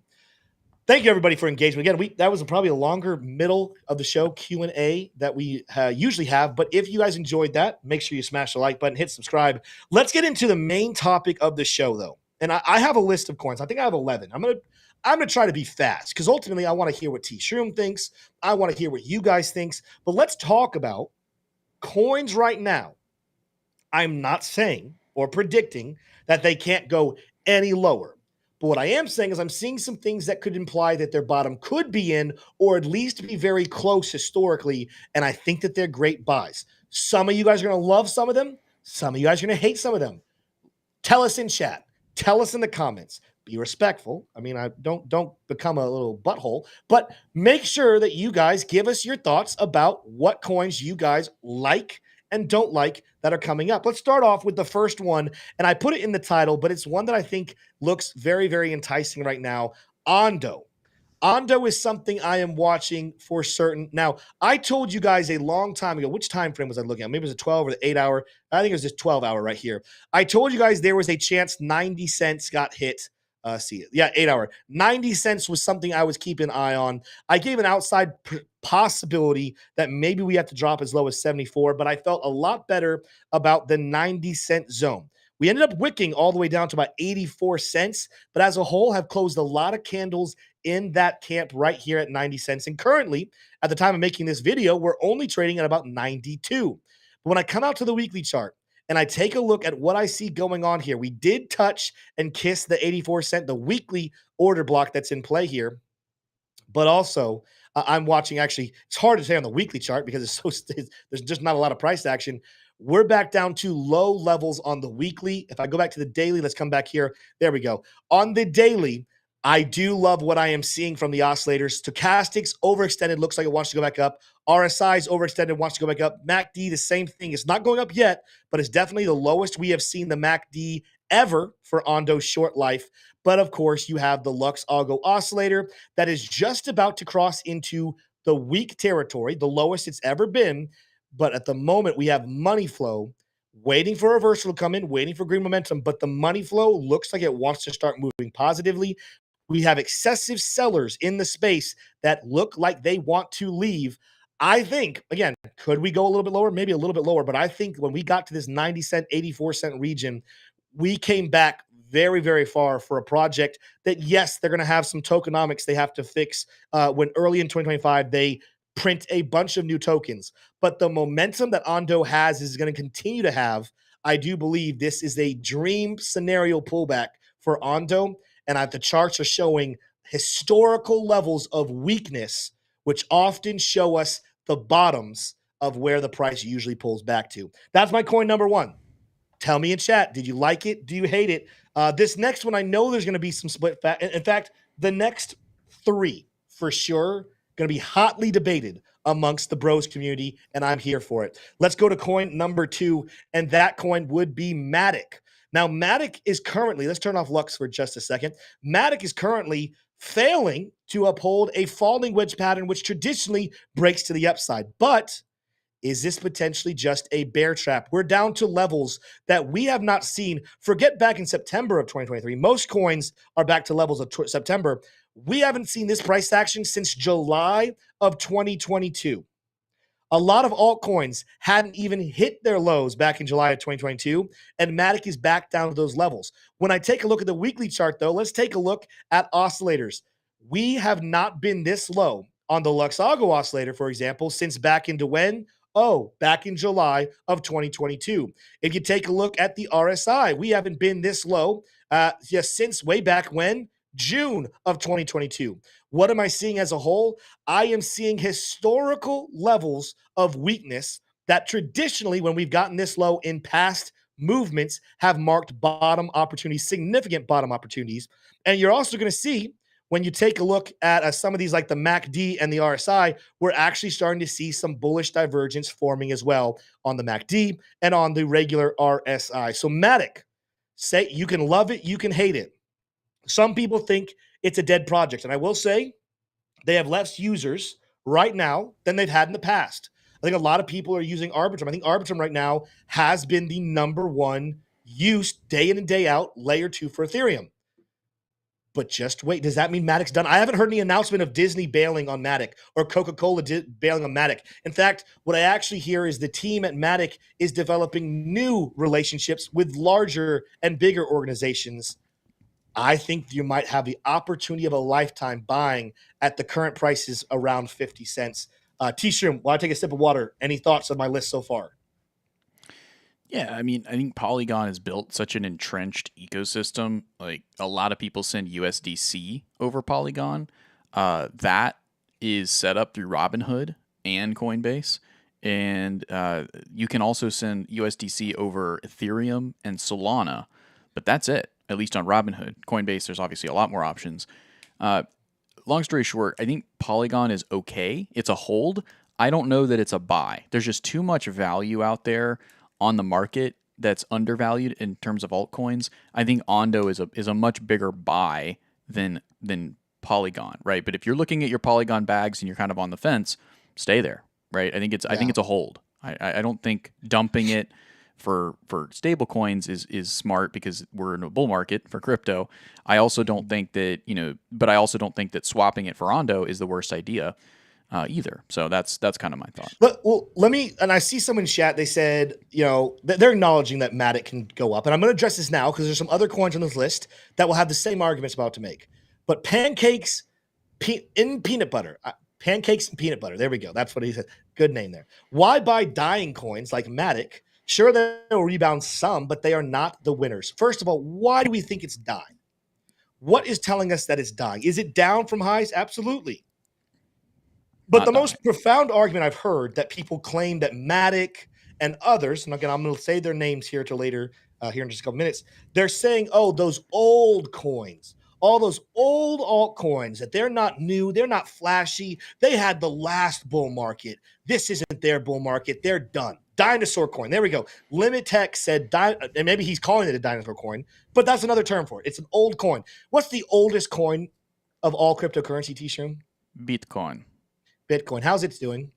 Thank you, everybody, for engagement. Again, that was probably a longer middle of the show Q&A that we usually have. But if you guys enjoyed that, make sure you smash the like button, hit subscribe. Let's get into the main topic of the show, though. And I have a list of coins. I think I have 11. I'm gonna try to be fast because ultimately I want to hear what T Shroom thinks. I want to hear what you guys thinks. But let's talk about coins right now. I'm not saying or predicting that they can't go any lower. But what I am saying is I'm seeing some things that could imply that their bottom could be in or at least be very close historically, and I think that they're great buys. Some of you guys are going to love some of them. Some of you guys are going to hate some of them. Tell us in chat. Tell us in the comments. Be respectful. I mean, don't become a little butthole, but make sure that you guys give us your thoughts about what coins you guys like and don't like that are coming up. Let's start off with the first one, and I put it in the title, but it's one that I think looks very, very enticing right now. ONDO. ONDO is something I am watching for certain. Now, I told you guys a long time ago, which time frame was I looking at? Maybe it was a 12 or the 8 hour. I think it was just 12 hour right here. I told you guys there was a chance 90 cents got hit. See it. Yeah, 8 hour. 90 cents was something I was keeping an eye on. I gave an outside possibility that maybe we have to drop as low as 74, but I felt a lot better about the 90-cent zone. We ended up wicking all the way down to about 84 cents, but as a whole have closed a lot of candles in that camp right here at 90 cents. And currently, at the time of making this video, we're only trading at about 92. But when I come out to the weekly chart and I take a look at what I see going on here, we did touch and kiss the 84 cent, the weekly order block that's in play here. But also, I'm watching, actually, it's hard to say on the weekly chart because there's just not a lot of price action. We're back down to low levels on the weekly. If I go back to the daily, let's come back here. There we go. On the daily, I do love what I am seeing from the oscillators. Stochastics overextended, looks like it wants to go back up. RSI is overextended, wants to go back up. MACD, the same thing. It's not going up yet, but it's definitely the lowest we have seen the MACD ever for ONDO's short life. But of course, you have the Lux Algo oscillator that is just about to cross into the weak territory, the lowest it's ever been. But at the moment, we have money flow waiting for a reversal to come in, waiting for green momentum. But the money flow looks like it wants to start moving positively. We have excessive sellers in the space that look like they want to leave. I think, again, could we go a little bit lower? Maybe a little bit lower. But I think when we got to this 90 cent, 84 cent region, we came back very, very far for a project that, yes, they're going to have some tokenomics they have to fix when early in 2025 they print a bunch of new tokens. But the momentum that ONDO has is going to continue to have. I do believe this is a dream scenario pullback for ONDO. And the charts are showing historical levels of weakness, which often show us the bottoms of where the price usually pulls back to. That's my coin number one. Tell me in chat, did you like it? Do you hate it? This next one, I know there's going to be some split. In fact, the next three, for sure, going to be hotly debated amongst the bros community, and I'm here for it. Let's go to coin number two, and that coin would be Matic. Now, Matic is currently, let's turn off Lux for just a second. Matic is currently failing to uphold a falling wedge pattern, which traditionally breaks to the upside. But is this potentially just a bear trap? We're down to levels that we have not seen. Forget back in September of 2023. Most coins are back to levels of September. We haven't seen this price action since July of 2022. A lot of altcoins hadn't even hit their lows back in July of 2022, and Matic is back down to those levels. When I take a look at the weekly chart, though, let's take a look at oscillators. We have not been this low on the Luxago oscillator, for example, since back into when? Oh, back in July of 2022. If you take a look at the RSI, we haven't been this low since way back when? June of 2022. What am I seeing as a whole? I am seeing historical levels of weakness that traditionally, when we've gotten this low in past movements, have marked bottom opportunities, significant bottom opportunities. And you're also going to see when you take a look at some of these like the MACD and the RSI, we're actually starting to see some bullish divergence forming as well on the MACD and on the regular RSI. So Matic, say you can love it, you can hate it. Some people think it's a dead project. And I will say they have less users right now than they've had in the past. I think a lot of people are using Arbitrum. I think Arbitrum right now has been the number one used day in and day out layer 2 for Ethereum. But just wait, does that mean Matic's done? I haven't heard any announcement of Disney bailing on Matic or Coca-Cola bailing on Matic. In fact, what I actually hear is the team at Matic is developing new relationships with larger and bigger organizations. I think you might have the opportunity of a lifetime buying at the current prices around 50 cents. T-Shroom, while I take a sip of water, any thoughts on my list so far? Yeah, I mean, I think Polygon has built such an entrenched ecosystem. Like a lot of people send USDC over Polygon. That is set up through Robinhood and Coinbase. And you can also send USDC over Ethereum and Solana. But that's it, at least on Robinhood. Coinbase, there's obviously a lot more options. Long story short, I think Polygon is okay. It's a hold. I don't know that it's a buy. There's just too much value out there on the market that's undervalued in terms of altcoins. I think ONDO is a much bigger buy than Polygon, right? But if you're looking at your Polygon bags and you're kind of on the fence, stay there, right? I think it's a hold. I don't think dumping it for stable coins is smart because we're in a bull market for crypto. I also don't think that, but I also don't think that swapping it for ONDO is the worst idea either. So that's kind of my thought. Let me, and I see someone in chat, they said, they're acknowledging that Matic can go up. And I'm going to address this now because there's some other coins on this list that will have the same arguments about to make. But pancakes in peanut butter. Pancakes and peanut butter. There we go. That's what he said. Good name there. Why buy dying coins like Matic? Sure, they'll rebound some, but they are not the winners. First of all, why do we think it's dying? What is telling us that it's dying? Is it down from highs? Absolutely. But the most profound argument I've heard that people claim that Matic and others, and again, I'm going to say their names here till later, here in just a couple minutes, they're saying, oh, those old coins, all those old altcoins, that they're not new, they're not flashy, they had the last bull market. This isn't their bull market, they're done. Dinosaur coin, there we go. Limit Tech said, and maybe he's calling it a dinosaur coin, but that's another term for it. It's an old coin. What's the oldest coin of all cryptocurrency, T-Shroom? Bitcoin. How's it doing?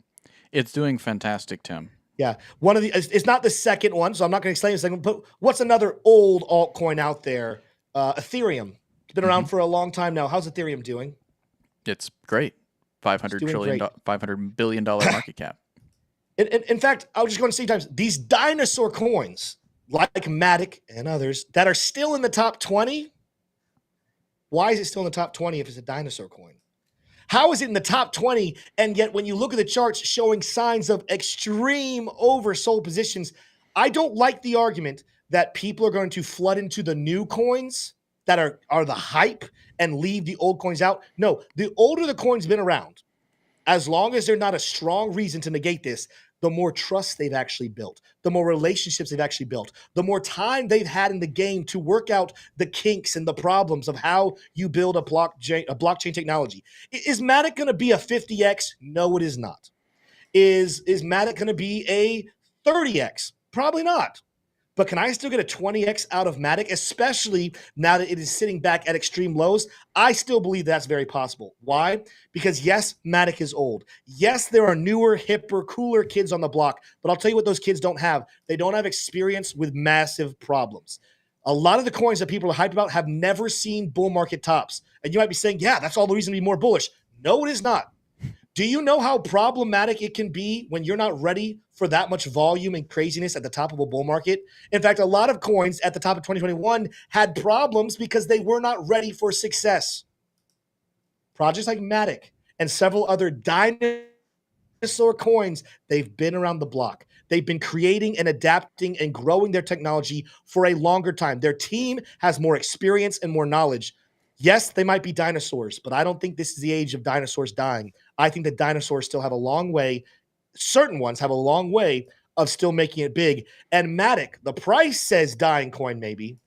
It's doing fantastic, Tim. Yeah, it's not the second one, so I'm not going to explain the second one, but what's another old altcoin out there? Ethereum. It's been around for a long time now. How's Ethereum doing? It's great. $500 billion market cap. In fact, I was just going to say times these dinosaur coins, like Matic and others, that are still in the top 20. Why is it still in the top 20 if it's a dinosaur coin? How is it in the top 20? And yet when you look at the charts showing signs of extreme oversold positions, I don't like the argument that people are going to flood into the new coins that are the hype and leave the old coins out. No, the older the coin's been around, as long as they're not a strong reason to negate this, the more trust they've actually built, the more relationships they've actually built, the more time they've had in the game to work out the kinks and the problems of how you build a blockchain technology. Is Matic going to be a 50x? No, it is not. Is Matic going to be a 30x? Probably not. But can I still get a 20x out of Matic, especially now that it is sitting back at extreme lows? I still believe that's very possible. Why? Because yes, Matic is old. Yes, there are newer, hipper, cooler kids on the block, but I'll tell you what those kids don't have. They don't have experience with massive problems. A lot of the coins that people are hyped about have never seen bull market tops. And you might be saying, yeah, that's all the reason to be more bullish. No, it is not. Do you know how problematic it can be when you're not ready for that much volume and craziness at the top of a bull market? In fact, a lot of coins at the top of 2021 had problems because they were not ready for success. Projects like Matic and several other dinosaur coins, they've been around the block. They've been creating and adapting and growing their technology for a longer time. Their team has more experience and more knowledge. Yes, they might be dinosaurs, but I don't think this is the age of dinosaurs dying. I think that dinosaurs still have a long way. Certain ones have a long way of still making it big. And Matic, the price says dying coin maybe,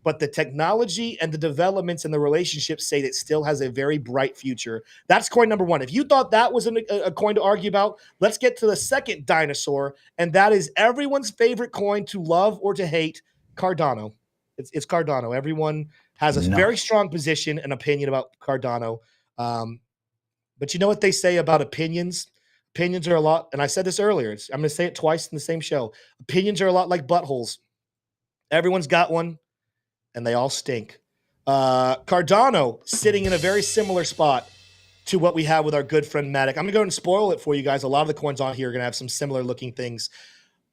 but the technology and the developments and the relationships say that it still has a very bright future. That's coin number one. If you thought that was a coin to argue about, let's get to the second dinosaur, and that is everyone's favorite coin to love or to hate, Cardano. It's Cardano. Everyone has a very strong position and opinion about Cardano. But you know what they say about opinions? Opinions are a lot, and I said this earlier. I'm going to say it twice in the same show. Opinions are a lot like buttholes. Everyone's got one, and they all stink. Cardano sitting in a very similar spot to what we have with our good friend Matic. I'm going to go ahead and spoil it for you guys. A lot of the coins on here are going to have some similar looking things.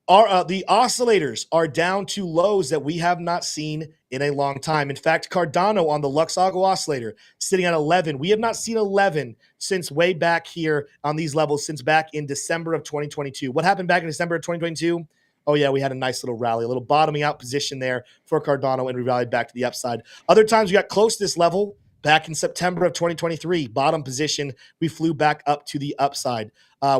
The oscillators are down to lows that we have not seen in a long time. In fact, Cardano on the Luxago oscillator sitting at 11. We have not seen 11 since way back here on these levels since back in December of 2022. What happened back in December of 2022? Oh, yeah, we had a nice little rally, a little bottoming out position there for Cardano, and we rallied back to the upside. Other times we got close to this level back in September of 2023, bottom position, we flew back up to the upside.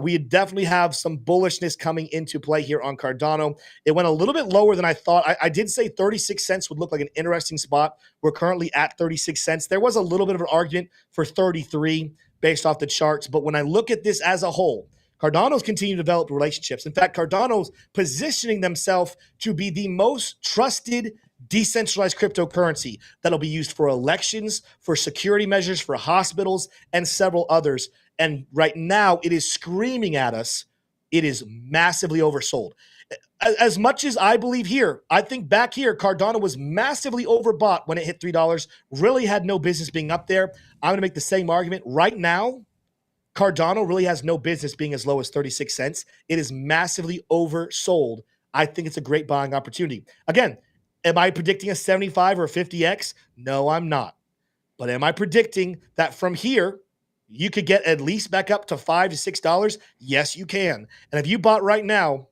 We definitely have some bullishness coming into play here on Cardano. It went a little bit lower than I thought. I did say 36 cents would look like an interesting spot. We're currently at 36 cents. There was a little bit of an argument for 33 based off the charts, but when I look at this as a whole, Cardano's continuing to develop relationships. In fact, Cardano's positioning themselves to be the most trusted decentralized cryptocurrency that'll be used for elections, for security measures, for hospitals, and several others. And right now, it is screaming at us. It is massively oversold. As much as I believe here, I think back here, Cardano was massively overbought when it hit $3. Really had no business being up there. I'm going to make the same argument right now. Cardano really has no business being as low as 36 cents. It is massively oversold. I think it's a great buying opportunity. Again, am I predicting a 75 or a 50x? No, I'm not. But am I predicting that from here, you could get at least back up to $5 to $6? Yes, you can. And if you bought right now,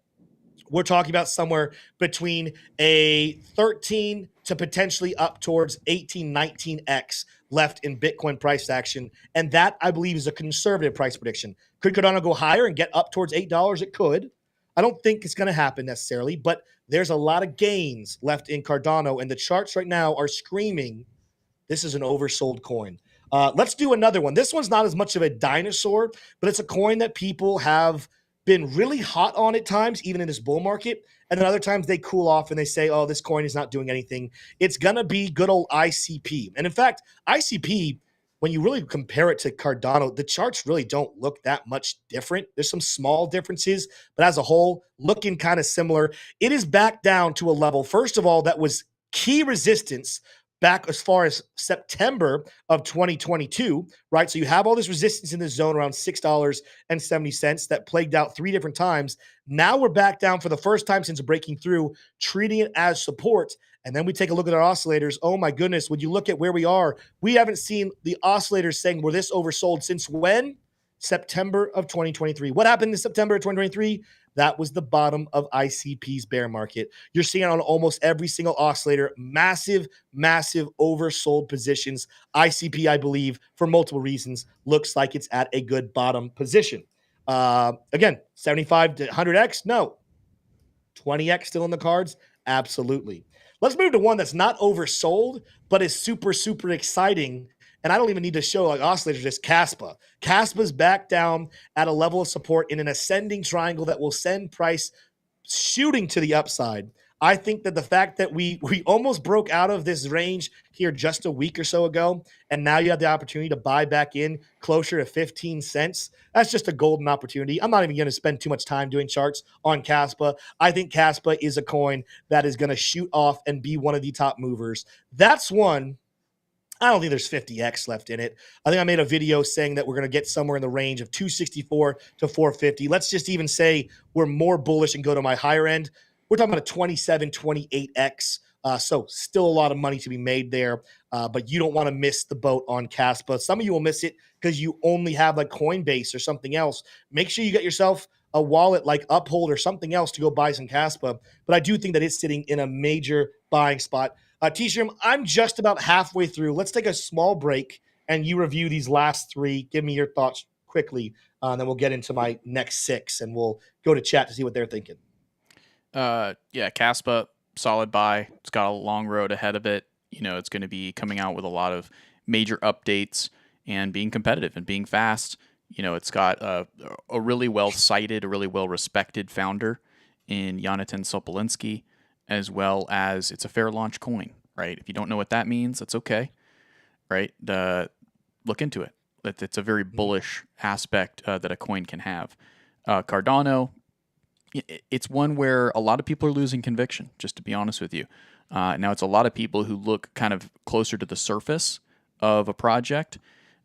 we're talking about somewhere between a 13 to potentially up towards 18, 19x left in Bitcoin price action. And that, I believe, is a conservative price prediction. Could Cardano go higher and get up towards $8? It could. I don't think it's going to happen necessarily, but there's a lot of gains left in Cardano, and the charts right now are screaming this is an oversold coin. Let's do another one. This one's not as much of a dinosaur, but it's a coin that people have been really hot on at times, even in this bull market. And then other times they cool off and they say, oh, this coin is not doing anything. It's going to be good old ICP. And in fact, ICP, when you really compare it to Cardano, the charts really don't look that much different. There's some small differences, but as a whole, looking kind of similar. It is back down to a level, first of all, that was key resistance back as far as September of 2022, right? So you have all this resistance in this zone around $6.70 that plagued out 3 different times. Now we're back down for the first time since breaking through, treating it as support. And then we take a look at our oscillators. Oh my goodness, when you look at where we are, we haven't seen the oscillators saying we're this oversold since when? September of 2023. What happened in September of 2023? That was the bottom of ICP's bear market. You're seeing on almost every single oscillator, massive, massive oversold positions. ICP, I believe, for multiple reasons, looks like it's at a good bottom position. Again, 75 to 100x? No. 20x still in the cards? Absolutely. Let's move to one that's not oversold, but is super, super exciting. And I don't even need to show like oscillators, just Kaspa. Kaspa's back down at a level of support in an ascending triangle that will send price shooting to the upside. I think that the fact that we almost broke out of this range here just a week or so ago, and now you have the opportunity to buy back in closer to 15 cents, that's just a golden opportunity. I'm not even going to spend too much time doing charts on Kaspa. I think Kaspa is a coin that is going to shoot off and be one of the top movers. That's one. I don't think there's 50x left in it. I think I made a video saying that we're going to get somewhere in the range of 264 to 450. Let's just even say we're more bullish and go to my higher end. We're talking about a 27, 28x. So still a lot of money to be made there. But you don't want to miss the boat on Kaspa. Some of you will miss it because you only have like Coinbase or something else. Make sure you get yourself a wallet like Uphold or something else to go buy some Kaspa. But I do think that it's sitting in a major buying spot. T-Shroom, I'm just about halfway through. Let's take a small break and you review these last 3. Give me your thoughts quickly. And then we'll get into my next 6 and we'll go to chat to see what they're thinking. Yeah, Kaspa, solid buy. It's got a long road ahead of it. You know, it's going to be coming out with a lot of major updates and being competitive and being fast. You know, it's got a really well-cited, a really well-respected founder in Jonathan Sopolinsky, as well as it's a fair launch coin, right? If you don't know what that means, that's okay, right? Look into it. It's a very bullish aspect that a coin can have. Cardano, it's one where a lot of people are losing conviction, just to be honest with you. Now, it's a lot of people who look kind of closer to the surface of a project.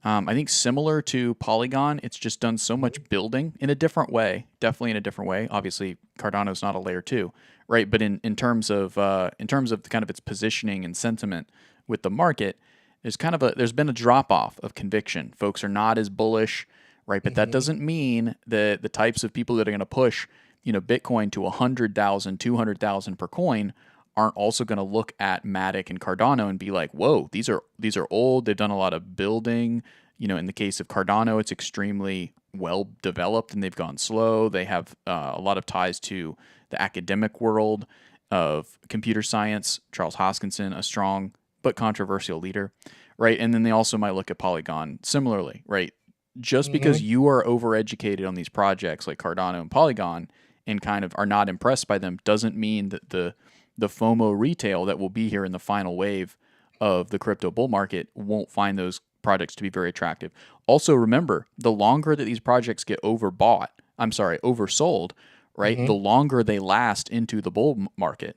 I think similar to Polygon, it's just done so much building in a different way, definitely in a different way. Obviously, Cardano's not a layer 2, right? But in terms of kind of its positioning and sentiment with the market, there's been a drop off of conviction. Folks are not as bullish, right? But that doesn't mean that the types of people that are going to push, Bitcoin to 100,000, 200,000 per coin aren't also going to look at Matic and Cardano and be like, whoa, these are old. They've done a lot of building. In the case of Cardano, it's extremely well developed and they've gone slow. They have a lot of ties to the academic world of computer science. Charles Hoskinson, a strong but controversial leader, right? And then they also might look at Polygon similarly, right? Just because you are overeducated on these projects like Cardano and Polygon and kind of are not impressed by them doesn't mean that the the FOMO retail that will be here in the final wave of the crypto bull market won't find those projects to be very attractive. Also, remember, the longer that these projects get oversold, right? The longer they last into the bull market,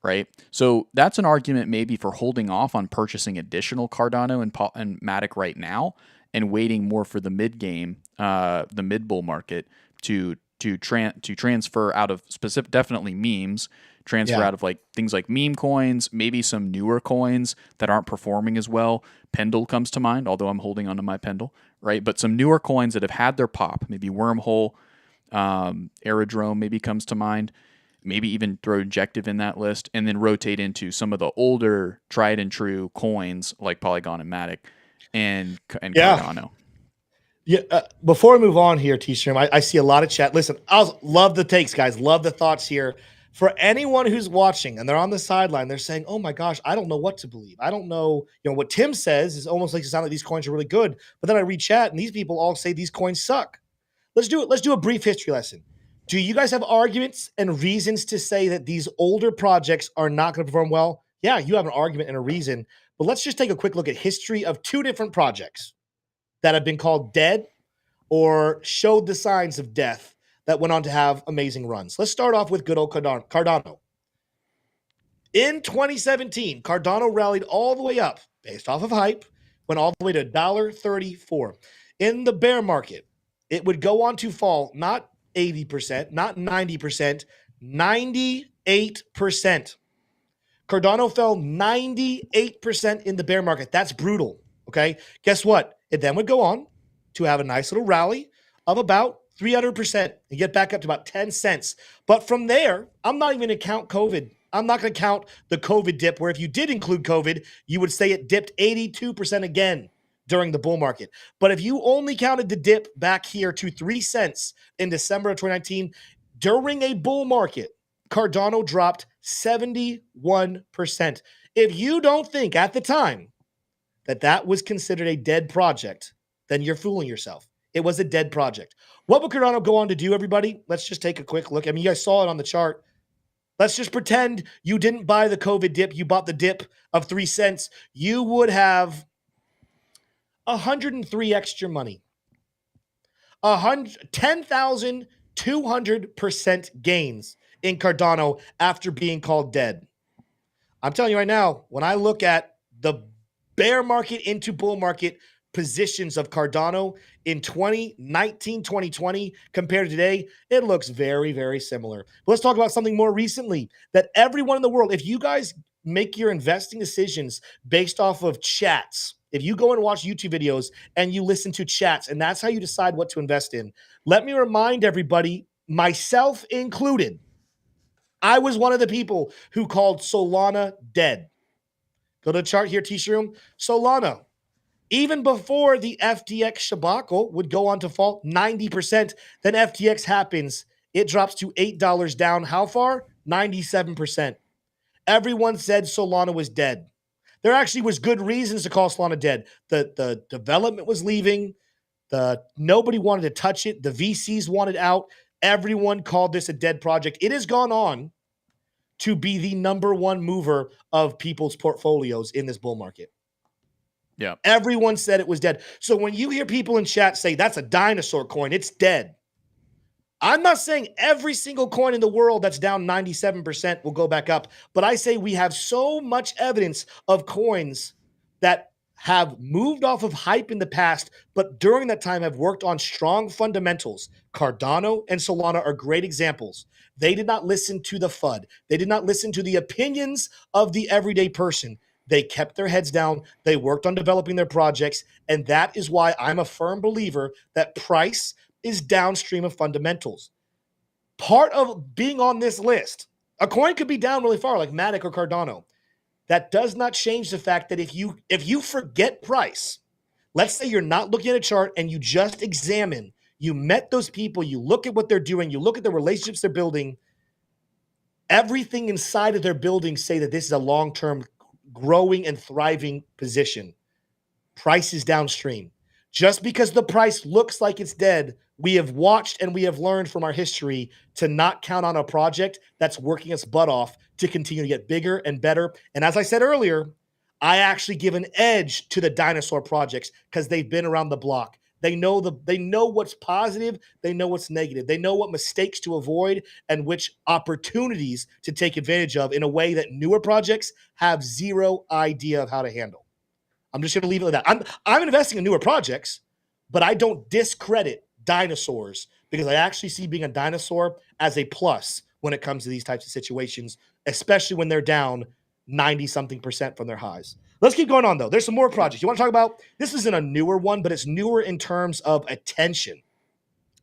right? So that's an argument maybe for holding off on purchasing additional Cardano and Matic right now and waiting more for the mid game, the mid bull market to transfer out of specific, definitely memes, transfer out of like things like meme coins, maybe some newer coins that aren't performing as well. Pendle comes to mind, although I'm holding onto my Pendle, right? But some newer coins that have had their pop, maybe Wormhole, Aerodrome maybe comes to mind. Maybe even throw Injective in that list, and then rotate into some of the older tried and true coins like Polygon and Matic and Cardano. Yeah. Before we move on here, T-Stream, I see a lot of chat. Listen, I love the takes, guys. Love the thoughts here. For anyone who's watching and they're on the sideline, they're saying, "Oh my gosh, I don't know what to believe. I don't know." You know what Tim says is almost like it sounds like these coins are really good, but then I read chat and these people all say these coins suck. Let's do it. Let's do a brief history lesson. Do you guys have arguments and reasons to say that these older projects are not going to perform well? Yeah, you have an argument and a reason. But let's just take a quick look at history of two different projects that have been called dead or showed the signs of death that went on to have amazing runs. Let's start off with good old Cardano. In 2017, Cardano rallied all the way up based off of hype, went all the way to $1.34. In the bear market, it would go on to fall not 80%, not 90%, 98%. Cardano fell 98% in the bear market. That's brutal, okay? Guess what? It then would go on to have a nice little rally of about 300% and get back up to about 10 cents. But from there, I'm not even going to count COVID. I'm not going to count the COVID dip, where if you did include COVID, you would say it dipped 82% again during the bull market. But if you only counted the dip back here to 3 cents in December of 2019, during a bull market, Cardano dropped 71%. If you don't think at the time that that was considered a dead project, then you're fooling yourself. It was a dead project. What would Cardano go on to do, everybody? Let's just take a quick look. I mean, you guys saw it on the chart. Let's just pretend you didn't buy the COVID dip. You bought the dip of 3 cents. You would have 103 extra money. 10,200% gains in Cardano after being called dead. I'm telling you right now, when I look at the bear market into bull market positions of Cardano in 2019, 2020 compared to today, it looks very, very similar. But let's talk about something more recently that everyone in the world, if you guys make your investing decisions based off of chats, if you go and watch YouTube videos and you listen to chats and that's how you decide what to invest in, let me remind everybody, myself included, I was one of the people who called Solana dead. Go to the chart here, T-Shroom. Solana, even before the FTX shabacle would go on to fall 90%, then FTX happens. It drops to $8 down. How far? 97%. Everyone said Solana was dead. There actually was good reasons to call Solana dead. The development was leaving. Nobody wanted to touch it. The VCs wanted out. Everyone called this a dead project. It has gone on to be the number one mover of people's portfolios in this bull market. Yeah. Everyone said it was dead. So when you hear people in chat say that's a dinosaur coin, it's dead. I'm not saying every single coin in the world that's down 97% will go back up, but I say we have so much evidence of coins that have moved off of hype in the past, but during that time have worked on strong fundamentals. Cardano and Solana are great examples. They did not listen to the FUD. They did not listen to the opinions of the everyday person. They kept their heads down. They worked on developing their projects. And that is why I'm a firm believer that price is downstream of fundamentals. Part of being on this list, a coin could be down really far, like Matic or Cardano. That does not change the fact that if you forget price, let's say you're not looking at a chart and you just examine, you met those people, you look at what they're doing, you look at the relationships they're building, everything inside of their building say that this is a long-term growing and thriving position. Price is downstream. Just because the price looks like it's dead, we have watched and we have learned from our history to not count on a project that's working its butt off to continue to get bigger and better. And as I said earlier, I actually give an edge to the Dinosaur projects because they've been around the block. They know what's positive, they know what's negative. They know what mistakes to avoid and which opportunities to take advantage of in a way that newer projects have zero idea of how to handle. I'm just going to leave it at that. I'm investing in newer projects, but I don't discredit dinosaurs because I actually see being a dinosaur as a plus when it comes to these types of situations, especially when they're down 90-something% from their highs. Let's keep going on, though. There's some more projects. You want to talk about? This isn't a newer one, but it's newer in terms of attention,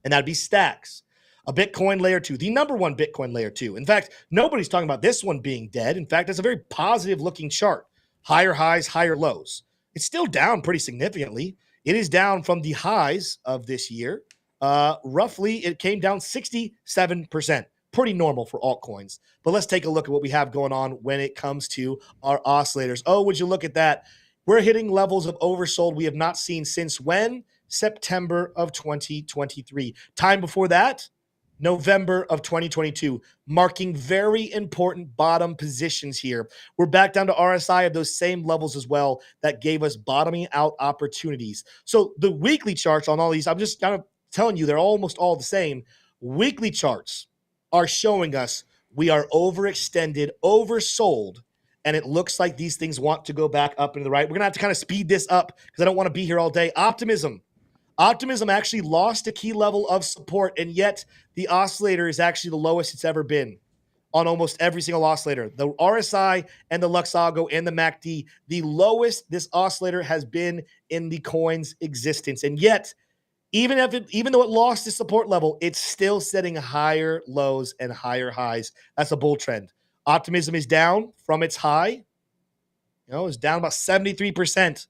and that'd be Stacks, a Bitcoin layer 2, the number one Bitcoin layer 2. In fact, nobody's talking about this one being dead. In fact, it's a very positive-looking chart. Higher highs, higher lows. It's still down pretty significantly. It is down from the highs of this year. Roughly, it came down 67%. Pretty normal for altcoins. But let's take a look at what we have going on when it comes to our oscillators. Oh, would you look at that? We're hitting levels of oversold we have not seen since when? September of 2023. Time before that, November of 2022, marking very important bottom positions here. We're back down to RSI of those same levels as well that gave us bottoming out opportunities. So the weekly charts on all these, I'm just kind of telling you, they're almost all the same. Weekly charts are showing us we are overextended, oversold, and it looks like these things want to go back up into the right. We're going to have to kind of speed this up because I don't want to be here all day. Optimism actually lost a key level of support, and yet the oscillator is actually the lowest it's ever been on almost every single oscillator. The RSI and the Luxago and the MACD, the lowest this oscillator has been in the coin's existence. And yet, even though it lost the support level, it's still setting higher lows and higher highs. That's a bull trend. Optimism is down from its high. It's down about 73%.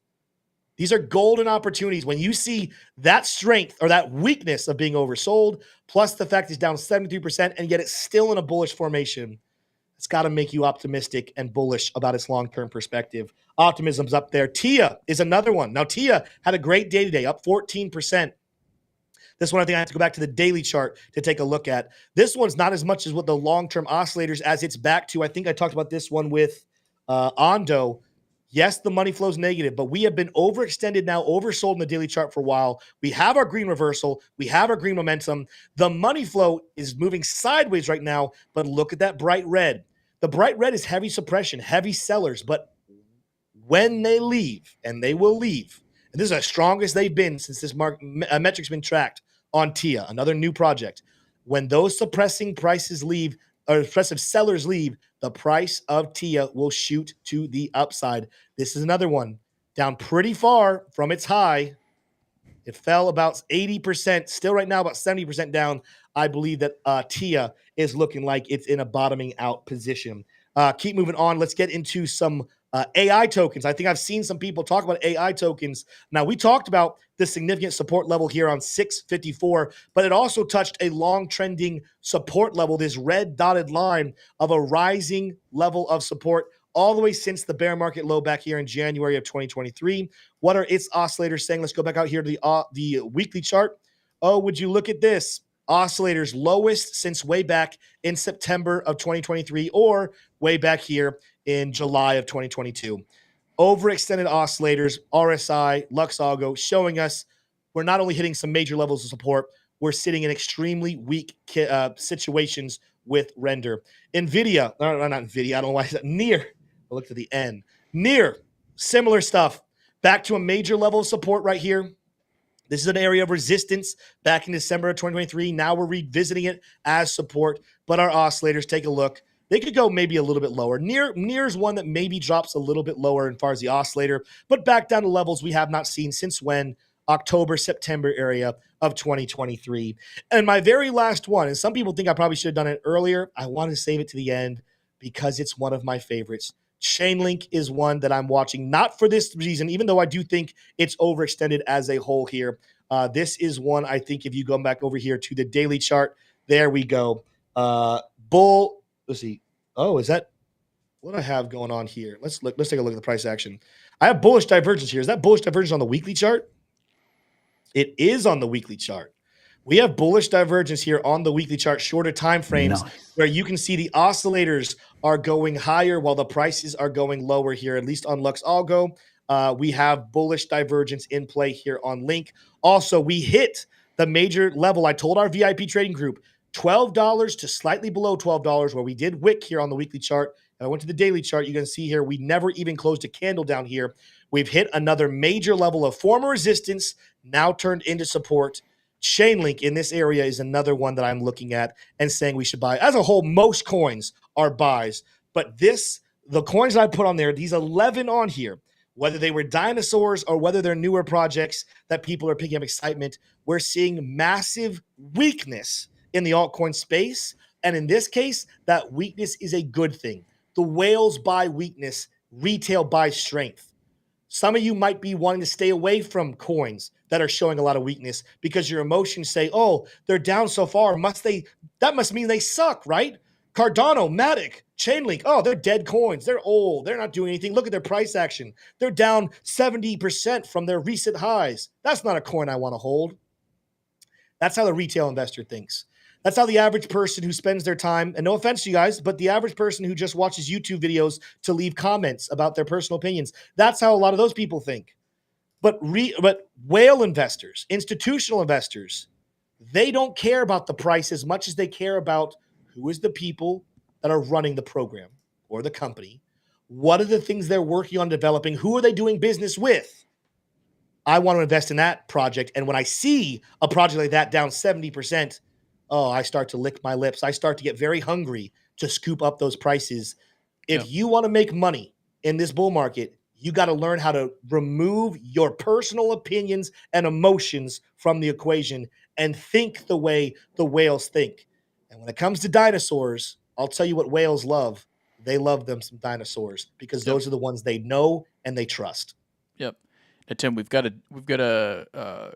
These are golden opportunities. When you see that strength or that weakness of being oversold, plus the fact it's down 73%, and yet it's still in a bullish formation, it's got to make you optimistic and bullish about its long-term perspective. Optimism's up there. TIA is another one. Now, TIA had a great day today, up 14%. This one, I think I have to go back to the daily chart to take a look at. This one's not as much as what the long-term oscillators as it's back to. I think I talked about this one with ONDO. Yes, the money flow is negative, but we have been overextended now, oversold in the daily chart for a while. We have our green reversal. We have our green momentum. The money flow is moving sideways right now, but look at that bright red. The bright red is heavy suppression, heavy sellers, but when they leave, and they will leave, and this is as strong as they've been since this metric's been tracked on TIA, another new project. When those suppressing prices leave, or suppressive sellers leave, the price of TIA will shoot to the upside. This is another one down pretty far from its high. It fell about 80%, still right now about 70% down. I believe that TIA is looking like it's in a bottoming out position. Keep moving on. Let's get into some AI tokens. I think I've seen some people talk about AI tokens. Now, we talked about the significant support level here on 654, but it also touched a long trending support level, this red dotted line of a rising level of support all the way since the bear market low back here in January of 2023. What are its oscillators saying? Let's go back out here to the weekly chart. Oh, would you look at this? Oscillators lowest since way back in September of 2023 or way back here in July of 2022. Overextended oscillators, RSI, Luxago, showing us we're not only hitting some major levels of support, we're sitting in extremely weak situations with render. NVIDIA, not NVIDIA, I don't know why I said near. I looked at the N. Near, similar stuff. Back to a major level of support right here. This is an area of resistance back in December of 2023. Now we're revisiting it as support, but our oscillators, take a look. They could go maybe a little bit lower. Near is one that maybe drops a little bit lower as far as the oscillator, but back down to levels we have not seen since when? October, September area of 2023. And my very last one, and some people think I probably should have done it earlier. I want to save it to the end because it's one of my favorites. Chainlink is one that I'm watching, not for this reason, even though I do think it's overextended as a whole here. This is one I think if you go back over here to the daily chart, there we go. Bull, let's see. Oh, is that what I have going on here? Let's take a look at the price action. I have bullish divergence here. Is that bullish divergence on the weekly chart? It is on the weekly chart. We have bullish divergence here on the weekly chart, shorter time frames, where you can see the oscillators are going higher while the prices are going lower here, at least on Lux Algo. We have bullish divergence in play here on Link. Also, we hit the major level. I told our VIP trading group, $12 to slightly below $12, where we did wick here on the weekly chart. And I went to the daily chart. You can see here, we never even closed a candle down here. We've hit another major level of former resistance, now turned into support. Chainlink in this area is another one that I'm looking at and saying we should buy. As a whole, most coins are buys. But the coins that I put on there, these 11 on here, whether they were dinosaurs or whether they're newer projects that people are picking up excitement, we're seeing massive weakness in the altcoin space. And in this case, that weakness is a good thing. The whales buy weakness, retail buys strength. Some of you might be wanting to stay away from coins that are showing a lot of weakness because your emotions say, oh, they're down so far. That must mean they suck, right? Cardano, Matic, Chainlink, oh, they're dead coins. They're old. They're not doing anything. Look at their price action. They're down 70% from their recent highs. That's not a coin I want to hold. That's how the retail investor thinks. That's how the average person who spends their time, and no offense to you guys, but the average person who just watches YouTube videos to leave comments about their personal opinions, that's how a lot of those people think. But whale investors, institutional investors, they don't care about the price as much as they care about who is the people that are running the program or the company. What are the things they're working on developing? Who are they doing business with? I want to invest in that project. And when I see a project like that down 70%, oh, I start to lick my lips. I start to get very hungry to scoop up those prices. If you want to make money in this bull market, you got to learn how to remove your personal opinions and emotions from the equation and think the way the whales think. And when it comes to dinosaurs, I'll tell you what whales love. They love them some dinosaurs because those are the ones they know and they trust. Yep. Now, Tim, we've got a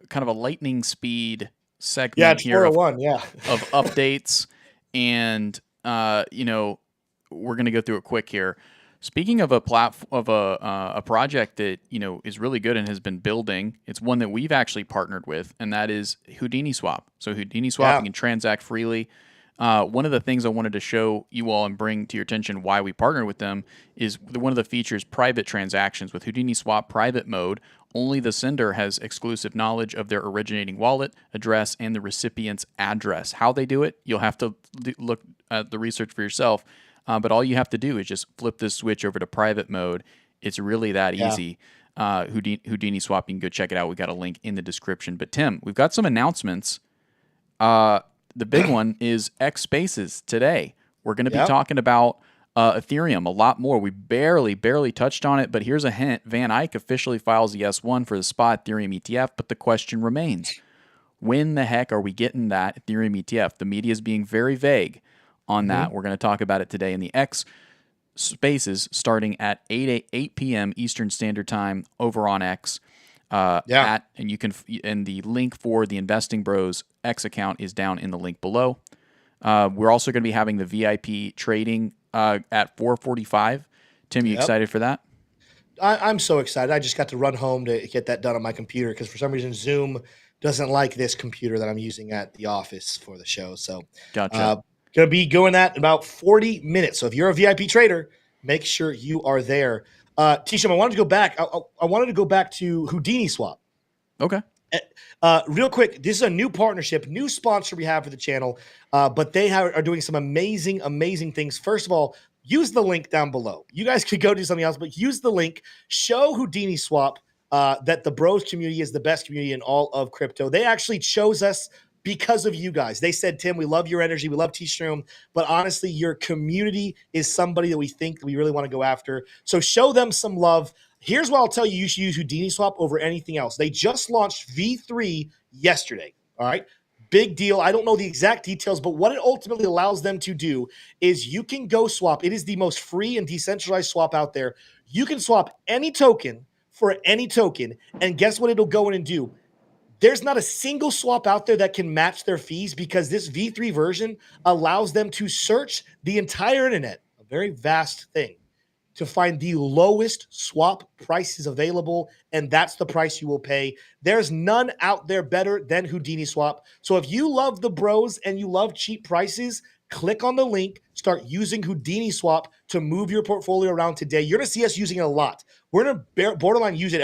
kind of a lightning speed segment here of updates, and we're going to go through it quick here. Speaking of a project that is really good and has been building, it's one that we've actually partnered with, and that is Houdini Swap. So Houdini Swap, you can transact freely. One of the things I wanted to show you all and bring to your attention why we partner with them is one of the features, private transactions. With Houdini Swap private mode, only the sender has exclusive knowledge of their originating wallet address and the recipient's address. How they do it, you'll have to look at the research for yourself. But all you have to do is just flip this switch over to private mode. It's really that easy. Houdini Swap, you can go check it out. We got a link in the description. But Tim, we've got some announcements. The big one is X Spaces today. We're going to be talking about Ethereum a lot more. We barely touched on it, but here's a hint. Van Eyck officially files the S1 for the spot Ethereum ETF, but the question remains, when the heck are we getting that Ethereum ETF? The media is being very vague on that. We're going to talk about it today in the X Spaces starting at 8 p.m. Eastern Standard Time over on X. And the link for the Investing Bros X account is down in the link below. We're also going to be having the VIP trading at 4:45. Tim, you excited for that? I'm so excited. I just got to run home to get that done on my computer because for some reason Zoom doesn't like this computer that I'm using at the office for the show. So gotcha. Going to be going that in about 40 minutes. So if you're a VIP trader, make sure you are there. T-Sham, I wanted to go back. I wanted to go back to Houdini Swap. Okay. Real quick, this is a new partnership, new sponsor we have for the channel, but they are doing some amazing things. First of all, use the link down below. You guys could go do something else, but use the link. Show Houdini Swap that the Bros community is the best community in all of crypto. They actually chose us because of you guys. They said, Tim, we love your energy. We love T-Shroom. But honestly, your community is somebody that we think we really want to go after. So show them some love. Here's what I'll tell you. You should use Houdini Swap over anything else. They just launched V3 yesterday. All right. Big deal. I don't know the exact details, but what it ultimately allows them to do is you can go swap. It is the most free and decentralized swap out there. You can swap any token for any token. And guess what it'll go in and do? There's not a single swap out there that can match their fees because this V3 version allows them to search the entire internet, a very vast thing, to find the lowest swap prices available, and that's the price you will pay. There's none out there better than Houdini Swap. So if you love the bros and you love cheap prices, click on the link, start using Houdini Swap to move your portfolio around today. You're going to see us using it a lot. We're going to borderline use it